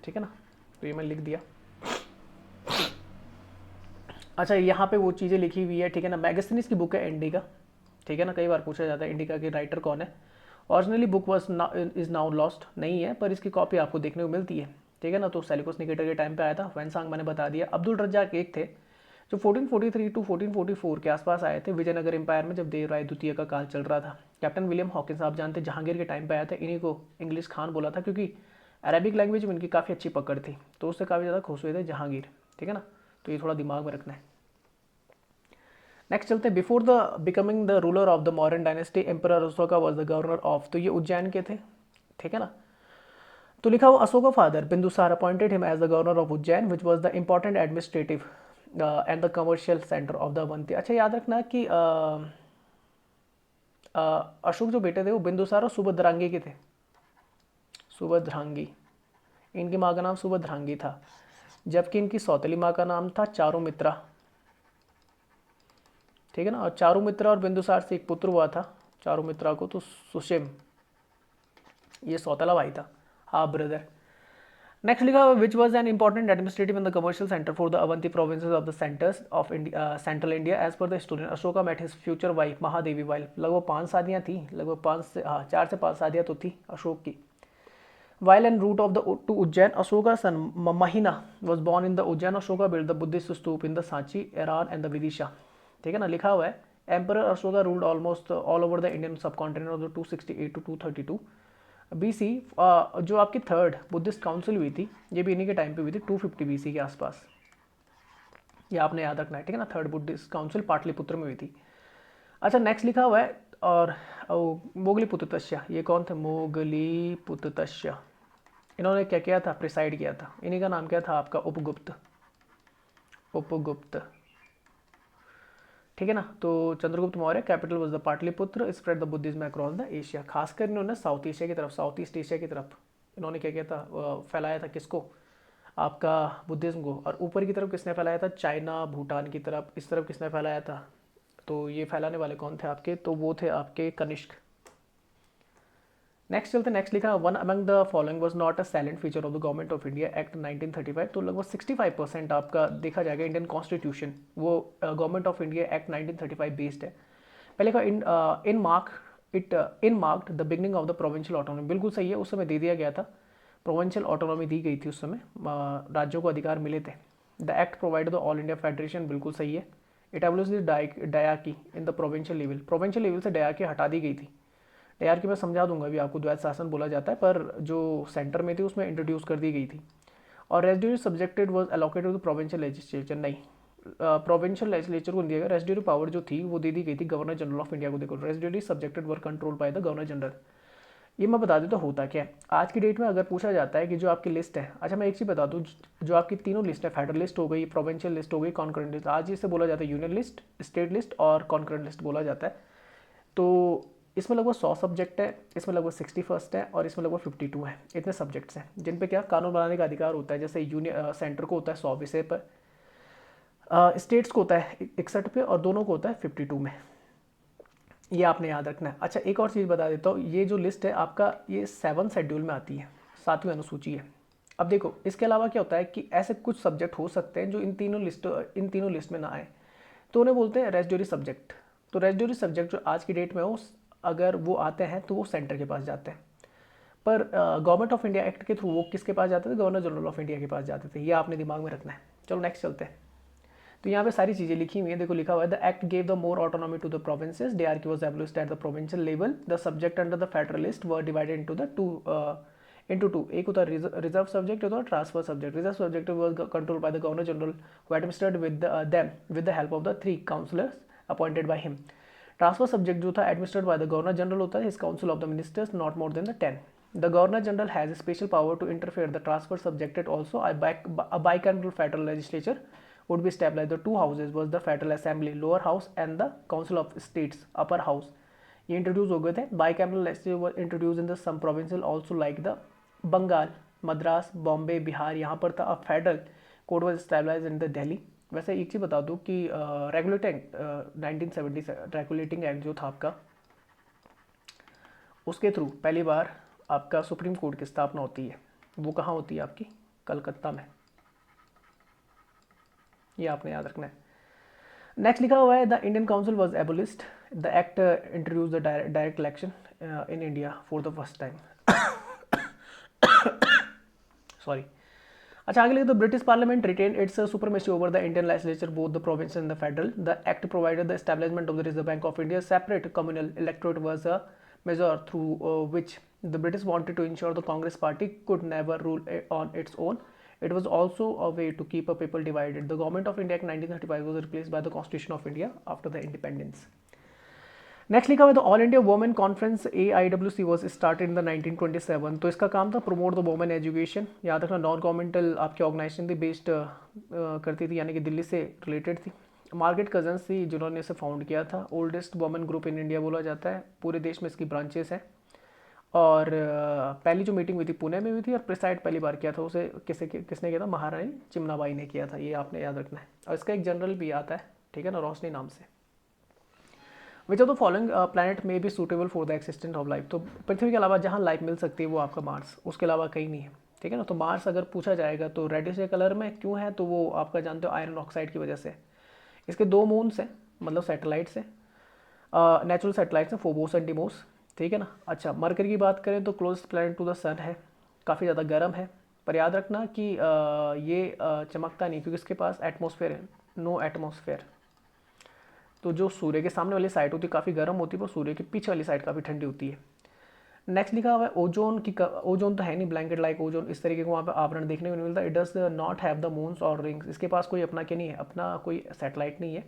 ठीक है ना। तो ये मैं लिख दिया। अच्छा, यहाँ पे वो चीज़ें लिखी हुई है, ठीक है ना। मैगस्थनीज की बुक है इंडिका, ठीक है ना, कई बार पूछा जाता है इंडिका के राइटर कौन है। Originally book was is now lost, नहीं है, पर इसकी कॉपी आपको देखने को मिलती है, ठीक है ना। तो सेल्यूकस निकेटर के टाइम पे आया था। ह्वेनसांग मैंने बता दिया। अब्दुल रज्जाक एक थे जो 1443 टू 1444 के आसपास आए थे विजयनगर एम्पायर में, जब देवराय द्वितीय का काल चल रहा था। कैप्टन विलियम हॉकिंस आप जानते, जहांगीर के टाइम पे आया था। इन्हीं को इंग्लिश खान बोला था क्योंकि अरेबिक लैंग्वेज में इनकी काफ़ी अच्छी पकड़ थी, तो उससे काफ़ी ज़्यादा खुश हुए थे जहांगीर, ठीक है ना। तो ये थोड़ा दिमाग में रखना है। नेक्स्ट चलते हैं। Before the becoming the ruler of the modern dynasty emperor Ashoka was the governor of, तो ये उज्जैन के थे, ठीक है ना। तो लिखा हुआ Ashoka father Bindusara appointed him as the governor of Ujjain which was the important administrative and the commercial centre of the Avanti. अच्छा, याद रखना कि अशोक जो बेटे थे वो बिंदुसार और सुभद्रांगी के थे। सुभद्रांगी, इनकी माँ का नाम सुभद्रांगी था, जबकि इनकी सौतेली माँ का नाम था चारुमित्रा, ठीक है ना। और चारुमित्रा और बिंदुसार से एक पुत्र हुआ था चारुमित्रा को, तो सुषेम, ये सौतेला भाई था, हाफ ब्रदर। नेक्स्ट लिखा which was an important administrative and the commercial centre for the Avanti provinces of the centres of India, central India. As per the historian Ashoka met his future wife Mahadevi while. लगभग 5 शादियाँ थी, लगभग 4 से 5 शादियाँ तो थी अशोक की। While en route of to Ujjain, Ashoka's son Mahina was born in the Ujjain. Ashoka built the Buddhist stupa in the Sanchi, Iran and the Vidisha. ठीक है ना, लिखा हुआ है emperor Ashoka ruled almost all over the Indian subcontinent of the 268 to 232 BC। जो आपकी थर्ड बुद्धिस्ट काउंसिल हुई थी ये भी इन्हीं के टाइम पे हुई थी 250 BC के आसपास, ये आपने याद रखना है, ठीक है ना। थर्ड बुद्धिस्ट काउंसिल पाटलिपुत्र में हुई थी। अच्छा नेक्स्ट लिखा हुआ है और मोगलीपुत्रतस्य, ये कौन थे, मोगलीपुत्रतस्य, इन्होंने क्या किया था, प्रिसाइड किया था, इन्हीं का नाम क्या था आपका, उपगुप्त, उपगुप्त, ठीक है ना। तो Chandragupta Maurya capital was the Pataliputra, spread the Buddhism across the Asia, खासकर इन्होंने साउथ एशिया की तरफ, साउथ ईस्ट एशिया की तरफ इन्होंने क्या किया था, फैलाया था किसको, आपका बुद्धिज्म को। और ऊपर की तरफ किसने फैलाया था, चाइना भूटान की तरफ, इस तरफ किसने फैलाया था, तो ये फैलाने वाले कौन थे आपके, तो वो थे आपके कनिष्क। नेक्स्ट चलते, नेक्स्ट लिखा one among the following was not a silent feature of the government of India act 1935। तो लगभग 65% आपका देखा जाएगा इंडियन कॉन्स्टिट्यूशन वो government of India act 1935 based है। पहले का इन marked the beginning of the provincial autonomy, बिल्कुल सही है, उस समय दे दिया गया था, प्रोविंशियल ऑटोनॉमी दी गई थी उस समय, राज्यों को अधिकार मिले थे। The act provide the all India federation, बिल्कुल सही है। इट एबलिश डायकी in the provincial level, provincial level से डायकी हटा दी गई थी। डायकी मैं समझा दूंगा अभी आपको, द्वैत शासन बोला जाता है, पर जो सेंटर में थी उसमें इंट्रोड्यूस कर दी गई थी। और residuary subjected was allocated to provincial legislature, नहीं प्रोविंशियल लेजिस्लेचर को दिया गया, रेजिड्यूरी पावर जो थी वो दे दी गई थी गवर्नर जनरल ऑफ इंडिया को। देखो residuary subjected were control by the governor general. ये मैं बता देता होता क्या है, आज की डेट में अगर पूछा जाता है कि जो आपकी लिस्ट है, अच्छा मैं एक चीज़ बता दूँ, जो आपकी तीनों लिस्ट है, फेडरल लिस्ट हो गई, प्रोविंशियल लिस्ट हो गई, कॉन्करेंट लिस्ट, आज इसे बोला जाता है यूनियन लिस्ट, स्टेट लिस्ट और कॉन्करेंट लिस्ट बोला जाता है। तो इसमें लगभग 100 सब्जेक्ट है, इसमें लगभग 61 है और इसमें लगभग 52 है, इतने सब्जेक्ट्स हैं जिन पे क्या कानून बनाने का अधिकार होता है। जैसे यूनियन सेंटर को होता है 100 विषय पर, स्टेट्स को होता है 61 पे और दोनों को होता है 52 में, ये आपने याद रखना है। अच्छा एक और चीज़ बता देता हूँ, ये जो लिस्ट है आपका ये 7 शेड्यूल में आती है, 7वीं अनुसूची है। अब देखो इसके अलावा क्या होता है कि ऐसे कुछ सब्जेक्ट हो सकते हैं जो इन तीनों लिस्ट में ना आए, तो उन्हें बोलते हैं रेजिड्यूरी सब्जेक्ट। तो रेजिड्यूरी सब्जेक्ट जो आज की डेट में हो, अगर वो आते हैं तो वो सेंटर के पास जाते हैं, पर गवर्नमेंट ऑफ इंडिया एक्ट के थ्रू वो किसके पास जाते थे, गवर्नर जनरल ऑफ इंडिया के पास जाते थे, ये आपने दिमाग में रखना है। चलो नेक्स्ट चलते हैं। तो यहाँ पे सारी चीज़ें लिखी हुई हैं, देखो लिखा हुआ है the act gave the more autonomy to the provinces, dyarchy was abolished at the provincial level, the subject under the federal list were divided into two, एक होता है रिजर्व सब्जेक्ट, होता है transfer subject. Reserve subject was controlled by the governor general who administered with the help of the 3 counsellors appointed by him. Transfer subject जो था administered by the governor general होता है, his council of the ministers not more than the 10। The governor general has special power to interfere the transfer subjected also a bicameral federal legislature would be established. The two houses was the Federal Assembly lower house and the Council of States upper house. ये इंट्रोड्यूस हो गए थे। Bicameral legislature was introduced in the some provincial also like the Bengal, Madras, Bombay, Bihar, यहाँ पर था। अब federal court was established in the Delhi. वैसे एक चीज़ बता दूँ कि रेगुलेटिंग 1970 रेगुलेटिंग एक्ट जो था आपका, उसके थ्रू पहली बार आपका सुप्रीम कोर्ट की स्थापना होती है। वो कहाँ होती है आपकी, कलकत्ता में, ये आपने याद रखना है। नेक्स्ट लिखा हुआ है the Indian council was abolished, the act introduce the direct election in India for the first time. Sorry. अच्छा आगे लिखे तो British parliament retain its supremacy over the Indian legislature both the province and the federal. The act provided the establishment of the Reserve Bank of India, separate communal electorate was a measure through which the British wanted to ensure the Congress party could never rule on its own. It was also a way to keep a people divided. The Government of India Act 1935 was replaced by the Constitution of India after the independence. Next लिखा हुआ है the all India women conference AIWC was started in the 1927। तो इसका काम था प्रमोट द वुमेन एजुकेशन। याद रखना नॉन गवर्नमेंटल आपकी ऑर्गेनाइजेशन थी, बेस्ड करती थी, यानी कि दिल्ली से रिलेटेड थी। मार्गरेट कजन्स थी जिन्होंने इसे फाउंड किया था। Oldest women group in India बोला जाता है, पूरे देश में इसकी ब्रांचेस हैं। और पहली जो मीटिंग हुई थी पुणे में हुई थी, और प्रिसाइड पहली बार किया था उसे किसने किया था, महारानी चिमनाबाई ने किया था, ये आपने याद रखना है। और इसका एक जनरल भी आता है, ठीक है ना, रोशनी नाम से। Which of the following planet may be suitable for the existence of life. तो पृथ्वी के अलावा जहाँ लाइफ मिल सकती है वो आपका मार्स, उसके अलावा कहीं नहीं है, ठीक है ना। तो मार्स अगर पूछा जाएगा तो रेडिश कलर में क्यों है, तो वो आपका जानते हो आयरन ऑक्साइड की वजह से। इसके 2 मून्स हैं, मतलब सैटेलाइट्स हैं, नेचुरल सैटेलाइट्स हैं, फोबोस एंड डिमोस, ठीक है ना। अच्छा मरकरी की बात करें तो क्लोजेस्ट प्लैनेट टू द सन है, काफ़ी ज़्यादा गर्म है, पर याद रखना कि ये चमकता नहीं क्योंकि इसके पास एटमॉस्फेयर है, नो एटमॉस्फेयर, तो जो सूर्य के सामने वाली साइड होती है काफ़ी गर्म होती है, पर सूर्य के पीछे वाली साइड काफ़ी ठंडी होती है। नेक्स्ट लिखा हुआ है ओजोन की ओजोन तो है नहीं, ब्लैंकेट लाइक ओजोन इस तरीके का वहाँ पे आवरण देखने को नहीं मिलता। It does not have the moons और रिंग्स, इसके पास कोई अपना क्या नहीं है, अपना कोई सैटेलाइट नहीं है।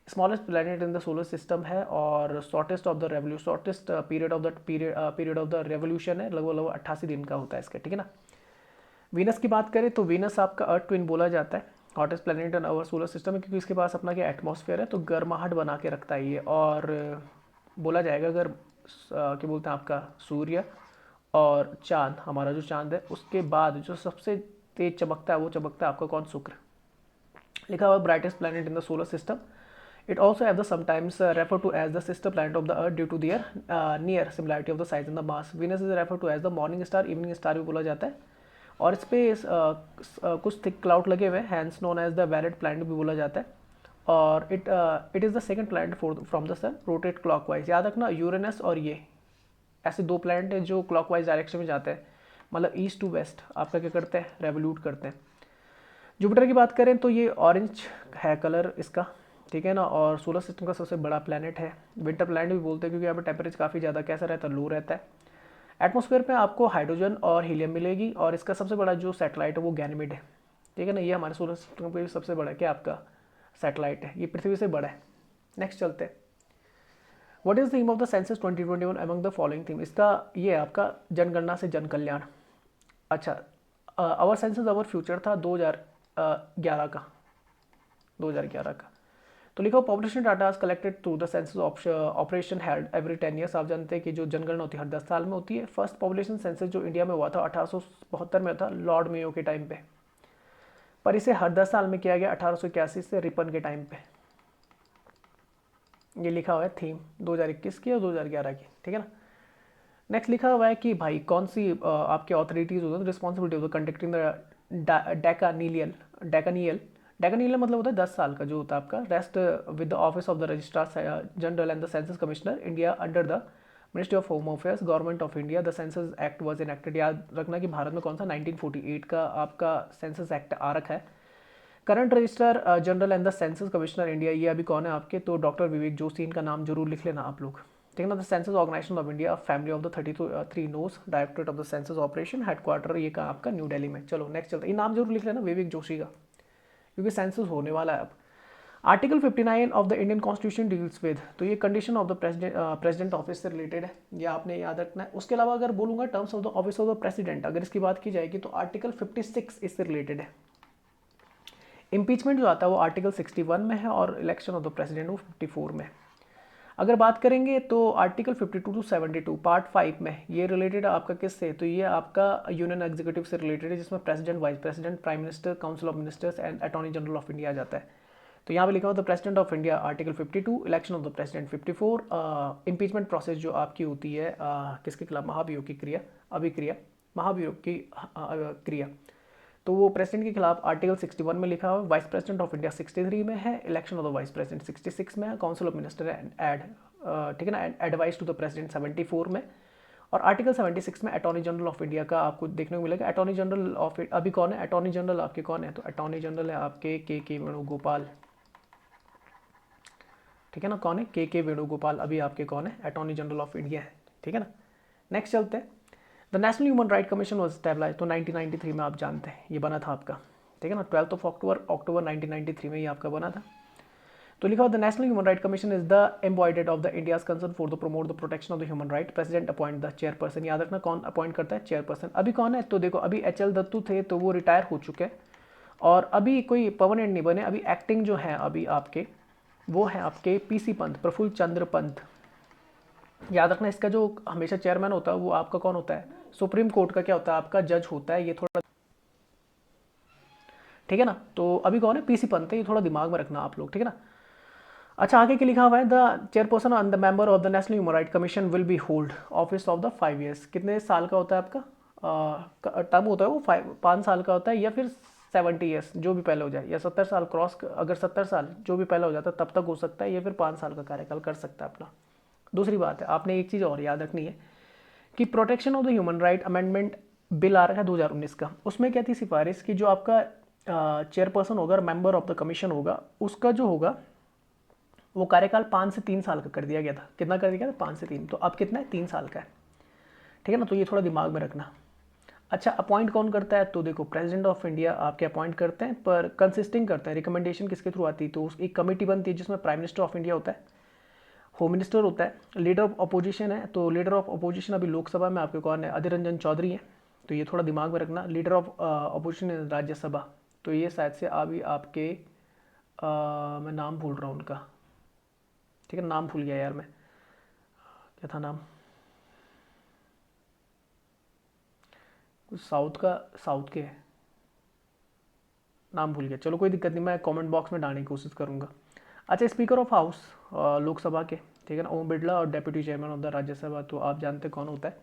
Smallest planet in the solar system है और shortest of the revolution, shortest period of the revolution है, लगभग 88 दिन का होता है इसका, ठीक है ना। वीनस की बात करें तो वीनस आपका अर्थ ट्विन बोला जाता है, hottest planet in our solar system है, क्योंकि इसके पास अपना क्या एटमॉस्फेयर है, तो गर्माहट बना के रखता है ये। और बोला जाएगा अगर क्या बोलते हैं आपका सूर्य और चांद, हमारा जो चांद है उसके बाद जो सबसे तेज चमकता है वो चमकता है आपका कौन, शुक्र। लिखा हुआ brightest planet in the solar system. It also have the sometimes referred to as the sister planet of the Earth due to their near similarity of the size and the mass. Venus is referred to as the morning star, evening star भी बोला जाता है। और इस पे कुछ थिक क्लाउड लगे हुए हैं, hence known as the veiled planet भी बोला जाता है। और it is the second planet from the sun, rotate clockwise. याद रखना यूरेनस और ये ऐसे दो प्लैनेट हैं जो क्लॉकवाइज डायरेक्शन में जाते हैं, मतलब ईस्ट टू वेस्ट आपका क्या करते हैं, रेवोल्यूट करते हैं। जुपिटर की बात करें तो ये ऑरेंज है कलर इसका, ठीक है ना, और सोलर सिस्टम का सबसे बड़ा प्लैनेट है। विंटर प्लैनेट भी बोलते हैं क्योंकि यहाँ पे टेम्परेचर काफ़ी ज़्यादा कैसा रहता है, लो रहता है। एटमॉस्फेयर पे आपको हाइड्रोजन और हीलियम मिलेगी, और इसका सबसे बड़ा जो सैटेलाइट है वो गैनीमेड है, ठीक है ना। ये हमारे सोलर सिस्टम का सबसे बड़ा क्या आपका सैटेलाइट है, ये पृथ्वी से बड़ा है। नेक्स्ट चलते हैं, what is theme of the census 2021 among the following theme. इसका ये आपका जनगणना से जन कल्याण। अच्छा, आवर सेंसस आवर फ्यूचर था 2011 का, 2011 का। तो लिखा population data collected through the census operation held every 10 years. आप जानते हैं कि जो जनगणना होती है हर 10 साल में होती है। फर्स्ट पॉपुलेशन सेंसस जो इंडिया में हुआ था 1872 में था, लॉर्ड मेयो के टाइम पे, पर इसे हर 10 साल में किया गया 1881 से रिपन के टाइम पे। ये लिखा हुआ है थीम 2021 की और 2011 की, ठीक है ना। नेक्स्ट लिखा हुआ है कि भाई कौन सी आपके ऑथोरिटीज होती है, responsibility of the conducting the decennial मतलब होता है 10 साल का जो होता है आपका। Rest with the office of the registrar general and the census commissioner India under the ministry of home affairs, government of India. The census act was enacted. याद रखना कि भारत में कौन सा 1948 का आपका सेंसस एक्ट आ रखा है। Current registrar general and the census commissioner India, ये अभी कौन है आपके, तो डॉक्टर विवेक जोशी, इनका नाम जरूर लिख लेना आप लोग, ठीक है ना। The census organisation of India, family of the 33 नोस, directorate of the census operation, headquarter ये का आपका न्यू दिल्ली में। चलो नेक्स्ट चलता है, ये नाम जरूर लिख लेना विवेक जोशी का, क्योंकि सेंसस होने वाला है अब। Article 59 of the Indian constitution deals with, तो ये condition of the president office से रिलेटेड है, ये आपने याद रखना है। उसके अलावा अगर बोलूंगा terms of the office of the president, अगर इसकी बात की जाएगी तो आर्टिकल 56 इससे रिलेटेड है। इम्पीचमेंट जो आता है वो आर्टिकल 61 में है, और इलेक्शन ऑफ द प्रेसिडेंट वो 54 में है। अगर बात करेंगे तो आर्टिकल 52 टू 72 पार्ट 5 में ये रिलेटेड है आपका किससे, तो ये आपका यूनियन एग्जीक्यूटिव से रिलेटेड है, जिसमें president, vice president, prime minister, council of ministers and attorney general of India आ जाता है। तो यहाँ पे लिखा हुआ the president of India article 52, election of the president 54, impeachment process जो आपकी होती है किसके खिलाफ, महाभियोग की क्रिया, अभिक्रिया, महाभियोग की क्रिया, तो वो प्रेसिडेंट के खिलाफ आर्टिकल 61 में लिखा हुआ है। वाइस प्रेसिडेंट ऑफ इंडिया 63 में है, election of the vice president 66 में है, काउंसिल ऑफ मिनिस्टर एड ठीक है ना, एडवाइस टू द प्रेसिडेंट 74 में, और आर्टिकल 76 में अटॉर्नी जनरल ऑफ इंडिया का आपको देखने को मिलेगा। अटॉर्नी जनरल ऑफ अभी कौन है, अटॉर्नी जनरल आपके कौन है, तो अटॉर्नी जनरल है आपके के वेणुगोपाल, ठीक है ना। कौन है, के वेणुगोपाल अभी आपके कौन है, अटॉर्नी जनरल ऑफ इंडिया है, ठीक है ना। नेक्स्ट चलते हैं, the national human right commission was stabilise, तो 1993 में आप जानते हैं ये बना था आपका, ठीक है ना। 12 अक्टूबर 1993 में ये आपका बना था। तो लिखा हुआ the national human right commission is the embodied of the India's concern for the promote the protection of the human right. President appoint the chairperson. याद रखना कौन अपॉइंट करता है, चेयरपर्सन। अभी कौन है, तो देखो अभी HL दत्तू थे तो वो रिटायर हो चुके हैं, और अभी कोई परमानेंट नहीं बने, अभी एक्टिंग जो है अभी आपके वो है आपके PC पंत, प्रफुल्ल चंद्र पंत। याद रखना इसका जो हमेशा चेयरमैन होता है वो आपका कौन होता है, सुप्रीम कोर्ट का क्या होता है आपका जज होता है, ये थोड़ा ठीक है ना। तो अभी कौन है, PC पंत है, ये थोड़ा दिमाग में रखना आप लोग, ठीक है ना। अच्छा, आगे के लिखा हुआ है the chairperson and the member of the national human right commission will be hold office of the 5 years. कितने साल का होता है आपका टर्म होता है वो 5 साल का होता है, या फिर 70 ईयर्स जो भी पहले हो जाए, या 70 साल क्रॉस, अगर 70 साल जो भी पहले हो जाता है तब तक हो सकता है, या फिर 5 साल का कार्यकाल कर सकता है अपना। दूसरी बात है, आपने एक चीज़ और याद रखनी है कि protection of the human right amendment bill आ रहा है 2019 का, उसमें क्या थी सिफारिश कि जो आपका चेयरपर्सन होगा, मेंबर ऑफ द कमीशन होगा, उसका जो होगा वो कार्यकाल 5 से 3 साल का कर दिया गया था। कितना कर दिया गया था? 5 से 3। तो अब कितना है? 3 साल का है, ठीक है ना। तो ये थोड़ा दिमाग में रखना। अच्छा, अपॉइंट कौन करता है? तो देखो प्रेसिडेंट ऑफ इंडिया आपके अपॉइंट करते हैं, पर कंसिस्टिंग करता है। रिकमेंडेशन किसके थ्रू आती है? तो एक कमेटी बनती है जिसमें प्राइम मिनिस्टर ऑफ इंडिया होता है, होम मिनिस्टर होता है, लीडर ऑफ अपोजिशन है। तो लीडर ऑफ अपोजिशन अभी लोकसभा में आपके कौन है? अधीर रंजन चौधरी है। तो ये थोड़ा दिमाग में रखना। लीडर ऑफ अपोजिशन राज्यसभा, तो ये शायद से अभी आपके मैं नाम भूल रहा हूँ उनका, ठीक है, नाम भूल गया यार मैं, क्या था नाम, कुछ साउथ के है, नाम भूल गया। चलो कोई दिक्कत नहीं, मैं कमेंट बॉक्स में डालने की कोशिश करूँगा। अच्छा, स्पीकर ऑफ हाउस लोकसभा के, ठीक है ना, ओम बिरला, और deputy chairman of the Rajya Sabha, तो आप जानते कौन होता है?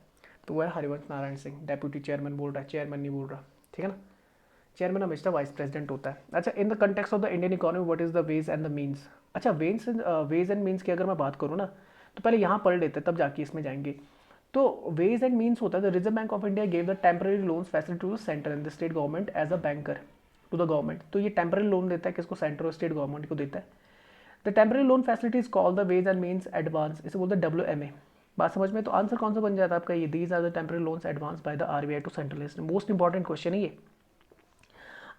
तो वह है हरिवंश नारायण सिंह। डेप्यूटी चेयरमैन बोल रहा है, चेयरमैन नहीं बोल रहा, ठीक है ना। चेयरमैन हमेशा वाइस प्रेसिडेंट होता है। अच्छा, in the context of the Indian economy what is the ways and the means? अच्छा, वेज एंड मीन्स की अगर मैं बात करूँ ना, तो पहले यहाँ पढ़ लेते हैं, तब जाके इसमें जाएंगे। तो वेज एंड मीन्स होता है the Reserve Bank of India gave the temporary loans facility to the centre and the state government as a banker to the government. तो ये टेम्पररी लोन देता है किसको? सेंटर और स्टेट गवर्नमेंट को देता है। The temporary loan facility is called the ways and means advance, इसे बोलते हैं WMA। बात समझ में? तो आंसर कौन सा बन जाता है आपका? ये these are the temporary loans advance by the RBI to central. Most important question है ये।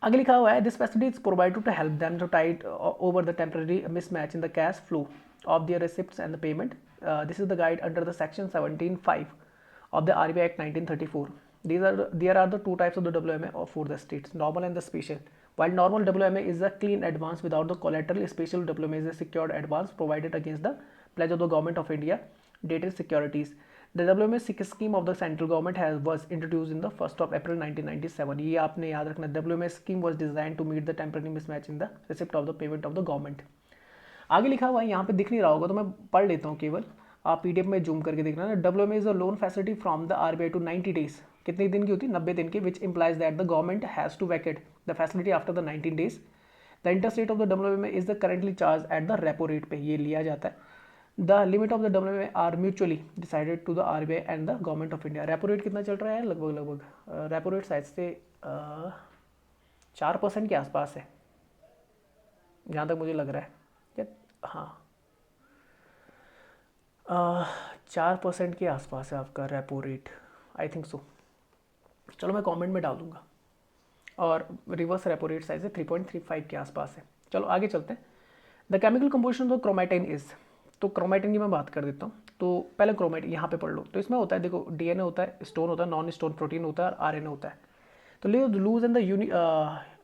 आगे लिखा हुआ है this facility is provided to help them to tide over the temporary mismatch in the cash flow of their receipts and the payment. This is the guide under the section 17(5) of the RBI Act 1934. There are the two types of the WMA for the states, normal and the special. While normal WMA is a clean advance without the collateral, special WMA is a secured advance provided against the pledge of the government of India, dated securities. The WMA scheme of the central government was introduced in the 1st of April 1997. ये आपने याद रखना, WMA scheme was designed to meet the temporary mismatch in the receipt of the payment of the government. आगे लिखा हुआ है, यहाँ पे दिख नहीं रहा होगा तो मैं पढ़ लेता हूँ केवल, आप PDF में जूम करके देखना ना। WMA is a loan facility from the RBI to 90 days. कितने दिन की होती है? 90 दिन की, which implies that the government has to vacate the facility after the 19 days. The interest rate of the WMA is the currently charge at the repo rate पे ये लिया जाता है। The limit of the WMA are mutually decided to the RBI and the government of India. Repo rate कितना चल रहा है? लगभग रेपो रेट शायद से 4% के आसपास है, जहाँ तक मुझे लग रहा है। हाँ, 4% के आसपास है आपका repo rate, I think so. चलो मैं कमेंट में डाल दूंगा। और रिवर्स रेपो रेट शायद से 3.35 के आसपास है। चलो आगे चलते हैं। The chemical composition of chromatin is, तो क्रोमैटिन की मैं बात कर देता हूँ। तो पहले क्रोमैटिन यहाँ पे पढ़ लो। तो इसमें होता है, देखो, DNA होता है, स्टोन होता है, नॉन स्टोन प्रोटीन होता है, और RNA होता है। तो loose in the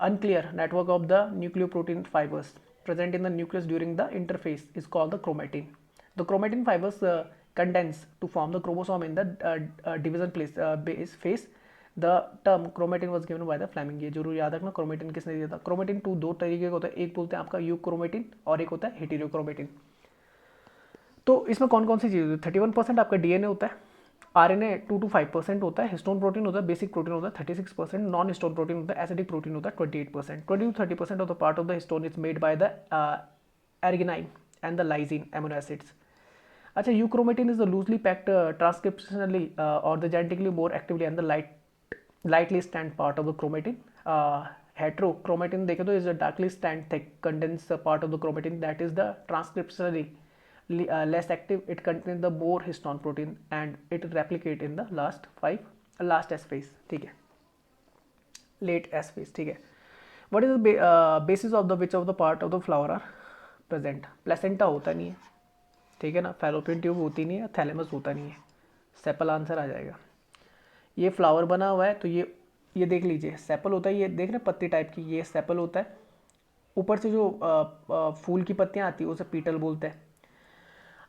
unclear network of the nucleoprotein fibers present in the nucleus during the interphase is called the chromatin. The chromatin fibers condense to form the chromosome in the division phase. The term chromatin was given by the Fleming। ये जरूर याद रखना, chromatin किसने दिया था? chromatin 2 दो तरीके का होता है, एक बोलते हैं आपका यूक्रोमेटिन और एक होता है हेटेरोक्रोमेटिन। तो इसमें कौन कौन सी चीज़ होती है? 31% आपका DNA होता है, RNA 2 to 5% होता है, हिस्टोन प्रोटीन होता है, बेसिक प्रोटीन होता है 36%, नॉन हिस्टोन प्रोटीन होता है, एसिडिक प्रोटीन होता है 28%। 20 to 30% of the part of the histone is made by the arginine and the lysine amino acids. अच्छा, euchromatin is the loosely packed transcriptionally और the genetically more actively and the lightly stand part of the chromatin. Heterochromatin देखें तो is a darkly stand thick condensed part of the chromatin that is the transcriptionally less active. It contains the more histone protein and it replicate in the last S phase, ठीक है, late S phase, ठीक है। What is the basis of the which of the part of the flower are present? Placenta होता नहीं है, ठीक है ना, फैलोपियन ट्यूब होती नहीं है, थैलेमस होता नहीं है, सेपल आंसर आ जाएगा। ये फ्लावर बना हुआ है, तो ये देख लीजिए, सेपल होता है, ये देख रहे हैं पत्ती टाइप की, ये सेपल होता है। ऊपर से जो फूल की पत्तियां आती है उसे पीटल बोलते हैं।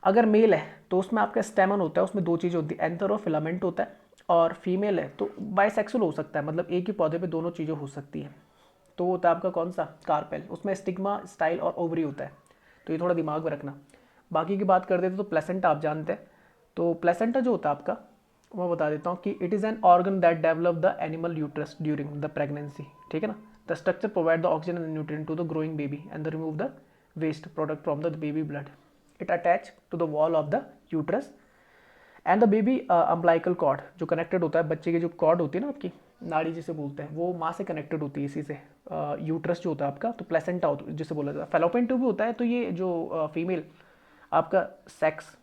अगर मेल है तो उसमें आपका स्टेमन होता है, उसमें दो चीज़ होती है, एंथर और फिलामेंट होता है। और फीमेल है तो बाइसेक्सुअल हो सकता है, मतलब एक ही पौधे पे दोनों चीज़ें हो सकती हैं। तो होता है आपका कौन सा? कार्पेल, उसमें स्टिग्मा, स्टाइल और ओवरी होता है। तो ये थोड़ा दिमाग में रखना। बाकी की बात कर देते तो प्लेसेंटा आप जानते हैं। तो प्लेसेंटा जो होता है आपका, मैं बता देता हूँ कि it is an organ that develop the animal uterus during the pregnancy, ठीक है ना। The structure provide the oxygen and nutrient to the growing baby and remove the waste product from the baby blood. It attach to the wall of the uterus and the baby umbilical cord, जो कनेक्टेड होता है बच्चे की जो कॉर्ड होती है ना आपकी, नाड़ी जिसे बोलते हैं, वो माँ से कनेक्टेड होती है इसी से। यूट्रस जो होता है आपका, तो प्लेसेंटा होता है जिसे बोला जाता है। फेलोपियन ट्यूब भी होता है, तो ये जो फीमेल आपका सेक्स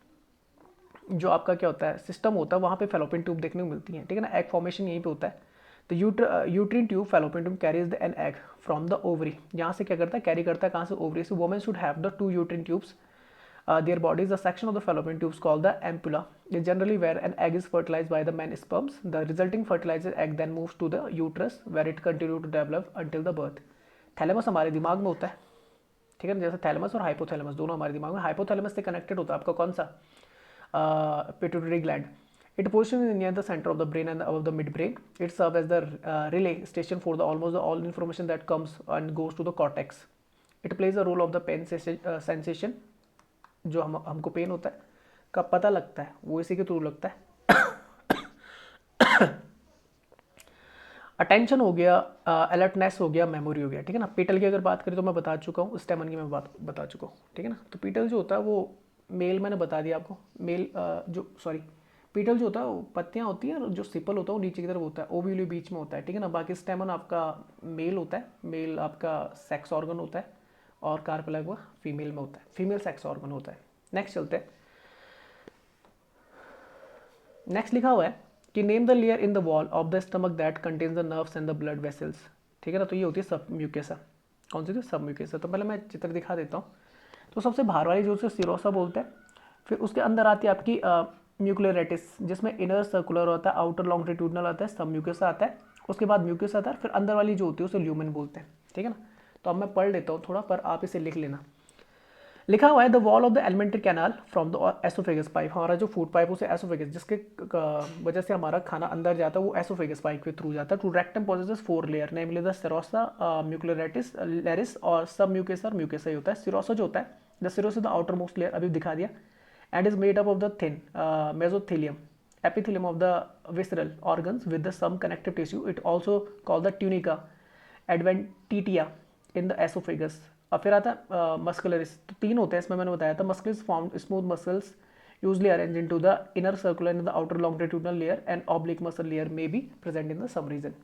जो आपका क्या होता है सिस्टम होता है, वहाँ पे फेलोपियन ट्यूब देखने को मिलती है, ठीक है ना। एग फॉर्मेशन यहीं पे होता है। तो uterine tube, fallopian tube carries the an egg from the ovary, यहाँ से क्या करता है, कैरी करता है कहाँ से, ओवरी से। Women should have the 2 uterine tubes their body is a section of the fallopian tubes called the ampulla. Is generally where an egg is fertilized by the man's sperms. The resulting fertilized egg then moves to the uterus where it continues to develop until the birth. Thalamus हमारे दिमाग में होता है, ठीक है ना। जैसे थैलेमस और हाइपोथैलेमस दोनों हमारे दिमाग में, हाइपोथैलेमस से कनेक्टेड होता है आपका कौन सा, pituitary gland. It positions near the center of the brain and above the midbrain. It serves as the relay station for the almost all information that comes and goes to the cortex. It plays a role of the pain sensation. जो हमको पेन होता है का पता लगता है वो इसी के थ्रू लगता है. अटेंशन हो गया, अलर्टनेस हो गया, मेमोरी हो गया, ठीक है ना. पीटल की अगर बात करें तो मैं बता चुका हूँ, स्टेमन की मैं बात बता चुका हूँ, ठीक है ना. तो पीटल जो होता है वो मेल, मैंने बता दिया आपको, मेल पीटल जो होता है वो पत्तियाँ होती हैं, और जो सिपल होता है वो नीचे की तरफ होता है, ओव्यूल बीच में होता है, ठीक है ना. बाकी स्टेमन आपका मेल होता है, मेल आपका सेक्स ऑर्गन होता है, और कार्पेला वो फीमेल में होता है, फीमेल सेक्स ऑर्गन होता है. नेक्स्ट चलते हैं. नेक्स्ट लिखा हुआ है कि name the layer in the wall of the stomach that contains the nerves and the blood vessels, ठीक है ना. तो ये होती है सब म्यूकेसा. कौन सी थी, सब म्यूकेसा. तो पहले मैं चित्र दिखा देता हूँ. तो सबसे बाहर वाली जो उसे सिरोसा बोलते हैं, फिर उसके अंदर आती है आपकी म्यूक्लेरेटिस, जिसमें इनर सर्कुलर होता है, आउटर लॉन्गिट्यूडनल आता है, सब म्यूकेसा आता है, उसके बाद म्यूकेसा आता है, फिर अंदर वाली जो होती है उसे ल्यूमेन बोलते हैं, ठीक है ना. तो अब मैं पढ़ लेता हूँ थोड़ा, पर आप इसे लिख लेना. लिखा हुआ है the wall of the alimentary canal from the oesophagus pipe. हमारा जो फूड पाइप उसे एसोफेगस, जिसके वजह से हमारा खाना अंदर जाता है, वो एसोफेगस पाइप के थ्रू जाता है. To rectum possesses 4 layer, namely the serosa, म्यूक्लेरेटिस, लेरिस और सब म्यूकेसा. और म्यूकेसा ही होता है. सिरोसा जो होता है, the serosa the outer most layer, अभी दिखा दिया, and is made up of the thin mesothelium epithelium of the visceral organs with the some connective tissue. It also called the tunica adventitia in the esophagus. अब फिर आता है मस्कुलरिस. तो 3 होते हैं इसमें, मैंने बताया था. Muscular form smooth muscles usually arranged into the inner circular and the outer longitudinal layer, and oblique muscle layer may be present in the some region.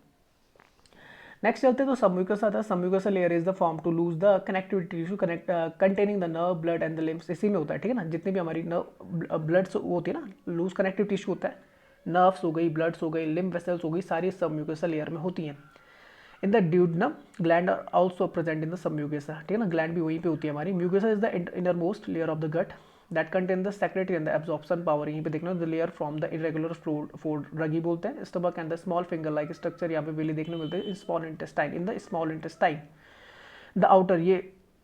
Next चलते हैं. तो सबम्यूकस आता है. Submucous layer is the form to loose the connectivity tissue containing the nerve, blood and the lymphs. इसी में होता है, ठीक है ना. जितनी भी हमारी नर्व ब्लड होती है ना, लूज कनेक्टिव टिश्यू होता है, नर्व्स हो गई, ब्लड्स हो गई, लिम्फ वेसल्स हो गई, सारी सबम्यूकस लेयर में होती हैं. In the duodenum gland are also present in the submucosa, ठीक है ना. ग्लैंड भी वहीं पे होती है हमारी. Mucosa is the inner most layer of the gut that contain the secretory and the absorption power. यहीं पे देखना the layer from the irregular food, rugae बोलते हैं. Stomach and the small finger like structure यहाँ पे विली देखने को मिलते हैं. Small intestine, in the small intestine the outer, ये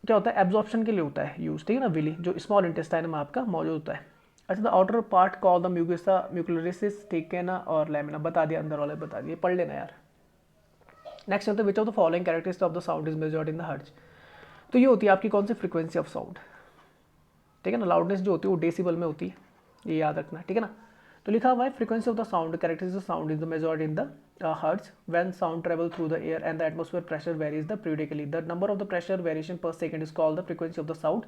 क्या होता है, एब्जॉर्प्शन के लिए होता है यूज, ठीक है ना. विली जो स्मॉल इंटेस्टाइन में आपका मौजूद होता है. अच्छा, the outer part call the mucosa muscularis, ठीक है ना. और लैमिना बता दिया, अंदर वाले बता दिए, पढ़ लेना यार. नेक्स्ट चलते, which of the following characteristics of the sound is measured in the hertz. तो ये होती है आपकी कौन सी, फ्रीक्वेंसी ऑफ साउंड, ठीक है ना. लाउडनेस जो होती है वो डेसिबल में होती है, ये याद रखना, ठीक है ना. तो लिखा हुआ है frequency of the sound characteristics of sound is the measured in the hertz when sound travel through the air and the atmosphere pressure varies the periodically. The number of the pressure variation per second is called the frequency of the sound.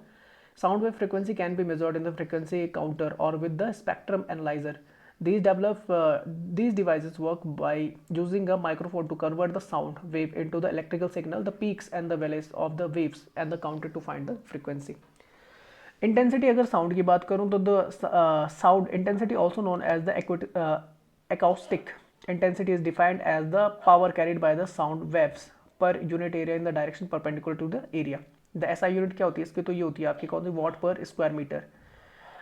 Sound wave frequency can be measured in the frequency counter or with the spectrum analyzer. These devices work by using a microphone to convert the sound wave into the electrical signal, the peaks and the valleys of the waves, and the counter to find the frequency. Intensity, अगर sound की बात करूँ तो the sound intensity also known as the acoustic intensity is defined as the power carried by the sound waves per unit area in the direction perpendicular to the area. The SI unit क्या होती है इसकी, तो ये होती है आपकी कौन सी, वॉट पर स्क्वायर मीटर.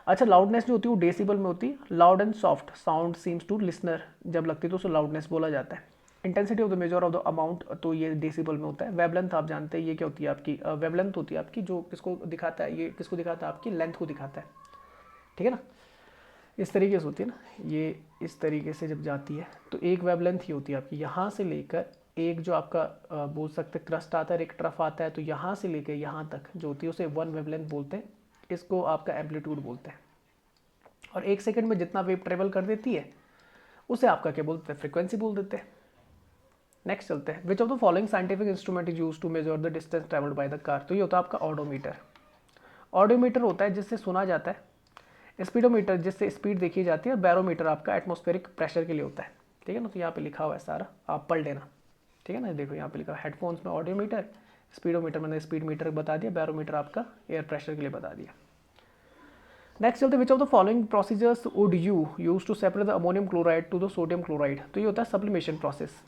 अच्छा, लाउडनेस जो होती है वो डेसिबल में होती है. Loud and soft sound seems to listener जब लगती है तो उसे लाउडनेस बोला जाता है. Intensity of the measure of the amount, तो ये डेसिबल में होता है. वेवलेंथ आप जानते हैं ये क्या होती है आपकी, वेवलेंथ होती है आपकी जो किसको दिखाता है, ये किसको दिखाता है, आपकी लेंथ को दिखाता है, ठीक है ना. इस तरीके से होती है ना, ये इस तरीके से जब जाती है तो एक वेवलेंथ ही होती है आपकी, यहाँ से लेकर एक जो आपका बोल सकते हैं क्रस्ट आता है, एक ट्रफ आता है, तो यहाँ से लेकर यहाँ तक जो होती है उसे 1 वेवलेंथ बोलते हैं. इसको आपका एम्पलीट्यूड बोलते हैं. और 1 सेकंड में जितना वेव ट्रेवल कर देती है उसे आपका क्या बोलते हैं, फ्रीक्वेंसी बोल देते हैं. नेक्स्ट चलते हैं. Which of the following scientific instrument is use to measure the distance travelled by the car. तो ये होता है आपका ऑडोमीटर. ऑडोमीटर होता है जिससे सुना जाता है, स्पीडोमीटर जिससे स्पीड देखी जाती है, और बैरोमीटर आपका एटमॉस्फेरिक प्रेशर के लिए होता है, ठीक है ना। तो यहाँ पे लिखा हुआ है सारा, आप पढ़ लेना, ठीक है ना। देखो यहाँ पे लिखा है हेडफोन्स में ऑडियोमीटर, स्पीडोमीटर मैंने स्पीड मीटर बता दिया, बैरोमीटर आपका एयर प्रेशर के लिए बता दिया। नेक्स्ट चलते, which of the following procedures would you use to separate the ammonium chloride to the sodium chloride. तो ये होता है सब्लिमेशन प्रोसेस,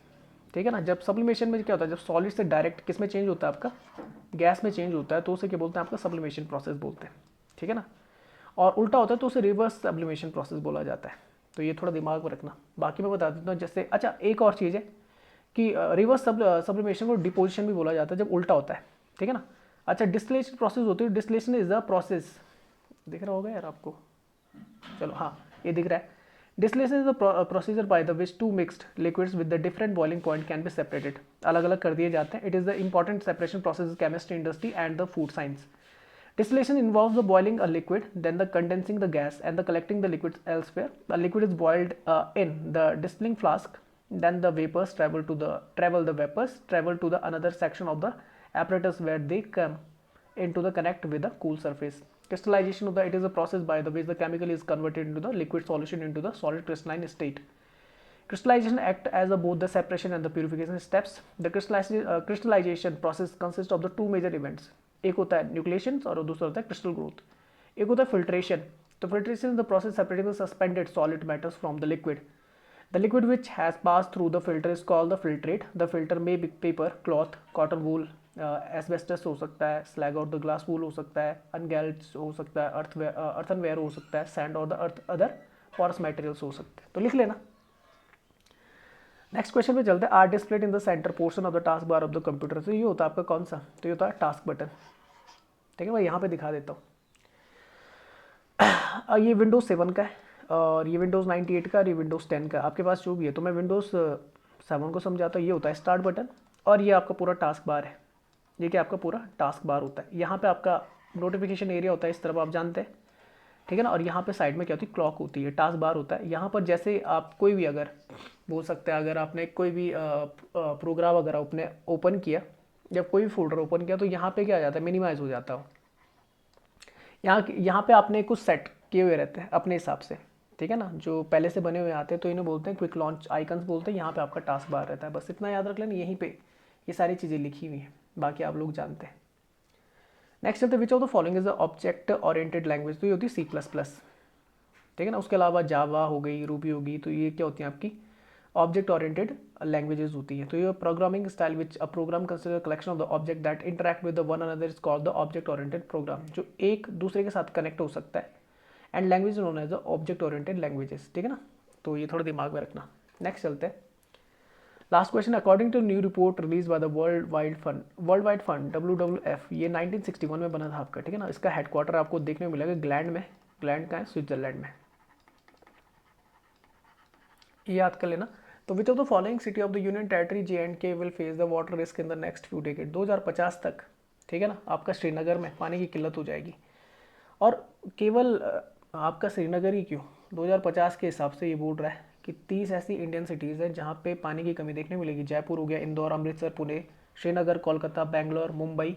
ठीक है ना। जब सब्लिमेशन में क्या होता है, जब सॉलिड से डायरेक्ट किस में चेंज होता है, आपका गैस में चेंज होता है, तो उसे क्या बोलते हैं, आपका सब्लिमेशन प्रोसेस बोलते हैं, ठीक है ना। और उल्टा होता है तो उसे रिवर्स सब्लिमेशन प्रोसेस बोला जाता है। तो ये थोड़ा दिमाग में रखना। बाकी मैं बता देता हूँ, जैसे अच्छा एक और चीज़ है कि रिवर्स सब्लिमेशन को डिपोजिशन भी बोला जाता है जब उल्टा होता है, ठीक है ना। अच्छा डिस्टिलेशन प्रोसेस होती है, डिस्टिलेशन इज द प्रोसेस, दिख रहा होगा यार आपको, चलो हाँ ये दिख रहा है। Distillation is the procedure by the which two mixed liquids with the different boiling point can be separated, अलग अलग कर दिए जाते हैं। It is the important separation process chemistry industry and the food science. Distillation involves the boiling a liquid, then the condensing the gas and the collecting the liquids elsewhere. The liquid is boiled in the distilling flask, then the vapors travel to the another section of the apparatus where they come into the connect with the cool surface. Crystallization of it is a process by the which the chemical is converted into the liquid solution into the solid crystalline state. Crystallization act as both the separation and the purification steps. The crystallization process consists of the two major events. एक होता है न्यूक्लिएशन और दूसरा होता है क्रिस्टल ग्रोथ। एक होता है फिल्ट्रेशन, तो filtration is the process separating the suspended solid matters from the liquid. The liquid which has pass through the filter is called the filtrate. The filter में paper, cloth, cotton wool, asbestos हो सकता है, स्लैग और द ग्लास वूल हो सकता है, अनगैल्ड हो सकता है, अर्थनवेयर हो सकता है, सैंड और द अदर पॉरस मटेरियल्स हो सकते हैं। तो लिख लेना। नेक्स्ट क्वेश्चन पे चलते हैं। Are displayed in the centre portion of the task bar of the computer. तो ये होता है आपका कौन सा, तो ये होता है टास्क बटन, ठीक है। मैं यहाँ पे दिखा देता हूँ, ये विंडोज़ 7 का है और ये विंडोज़ 98 का और ये विंडोज़ 10 का, आपके पास जो भी है। तो मैं विंडोज़ 7 को समझाता हूँ। ये होता है स्टार्ट बटन और ये आपका पूरा टास्क बार है। ये क्या आपका पूरा टास्क बार होता है। यहाँ पे आपका नोटिफिकेशन एरिया होता है, इस तरफ आप जानते हैं, ठीक है ना। और यहाँ पे साइड में क्या होती है, क्लॉक होती है, टास्क बार होता है। यहाँ पर जैसे आप कोई भी अगर बोल सकते हैं, अगर आपने कोई भी प्रोग्राम अगर आपने ओपन किया, जब कोई भी फोल्डर ओपन किया, तो यहाँ पे क्या आ जाता है, मिनिमाइज हो जाता हो। यहाँ पे आपने कुछ सेट किए हुए रहते हैं अपने हिसाब से, ठीक है ना, जो पहले से बने हुए आते हैं, तो इन्हें बोलते हैं क्विक लॉन्च आइकन्स बोलते हैं। यहाँ पे आपका टास्क बार रहता है, बस इतना याद रख लेना। यहीं पे ये सारी चीज़ें लिखी हुई हैं, बाकी आप लोग जानते हैं। नेक्स्ट चलते, which of the following is the object oriented language. तो ये होती है C++, ठीक है ना। उसके अलावा जावा हो गई, रूबी होगी, तो ये क्या होती है आपकी ऑब्जेक्ट ओरिएंटेड लैंग्वेजेस होती है। तो ये programming style which a program consider collection of the object that interact with the one another is called the object oriented program, जो एक दूसरे के साथ कनेक्ट हो सकता है। And language known as the object oriented languages, ठीक है ना। तो ये थोड़ा दिमाग में रखना। नेक्स्ट चलते हैं, last question. According to new report release by the World Wide Fund WWF, ये 1961 में बना था आपका, ठीक है ना। इसका हेडक्वार्टर आपको देखने को मिलेगा ग्लैंड में। ग्लैंड का है स्विट्जरलैंड में, ये याद कर लेना। तो विच of the following city of the union territory J&K will face the water risk in the next few decade. 2050 तक, ठीक है ना, आपका श्रीनगर में पानी की किल्लत हो जाएगी। और केवल आपका श्रीनगर ही क्यों, 2050 के हिसाब से ये बोल रहा है कि 30 ऐसी इंडियन सिटीज़ हैं जहाँ पे पानी की कमी देखने मिलेगी। जयपुर हो गया, इंदौर, अमृतसर, पुणे, श्रीनगर, कोलकाता, बेंगलोर, मुंबई,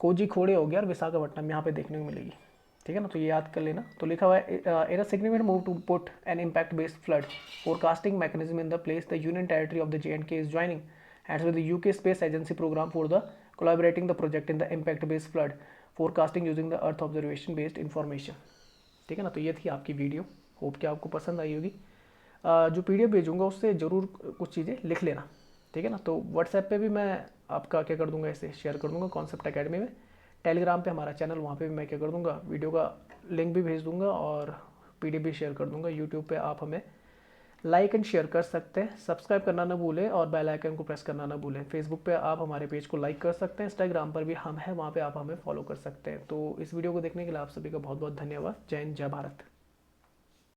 कोझीकोड हो गया और विशाखापट्टनम यहाँ पे देखने को मिलेगी, ठीक है ना। तो ये याद कर लेना। तो लिखा हुआ है in a significant move to put an impact based flood forecasting mechanism in the place, the union territory of the J&K is joining hands with the UK space agency programme for the collaborating the project in the impact based flood forecasting using the earth observation based information, ठीक है ना। तो ये थी आपकी वीडियो, होप कि आपको पसंद आई होगी। जो PDF भेजूंगा उससे ज़रूर कुछ चीज़ें लिख लेना, ठीक है ना। तो व्हाट्सएप पे भी मैं आपका क्या कर दूंगा, इसे शेयर कर दूंगा कॉन्सेप्ट एकेडमी में। टेलीग्राम पे हमारा चैनल, वहाँ पे भी मैं क्या कर दूंगा, वीडियो का लिंक भी भेज दूंगा और PDF भी शेयर कर दूंगा। यूट्यूब पे आप हमें लाइक एंड शेयर कर सकते हैं, सब्सक्राइब करना ना भूलें और बेल आइकन को प्रेस करना ना भूलें। फेसबुक पे आप हमारे पेज को लाइक कर सकते हैं, इंस्टाग्राम पर भी हम हैं, वहाँ पे आप हमें फॉलो कर सकते हैं। तो इस वीडियो को देखने के लिए आप सभी का बहुत बहुत धन्यवाद। जय हिंद, जय भारत।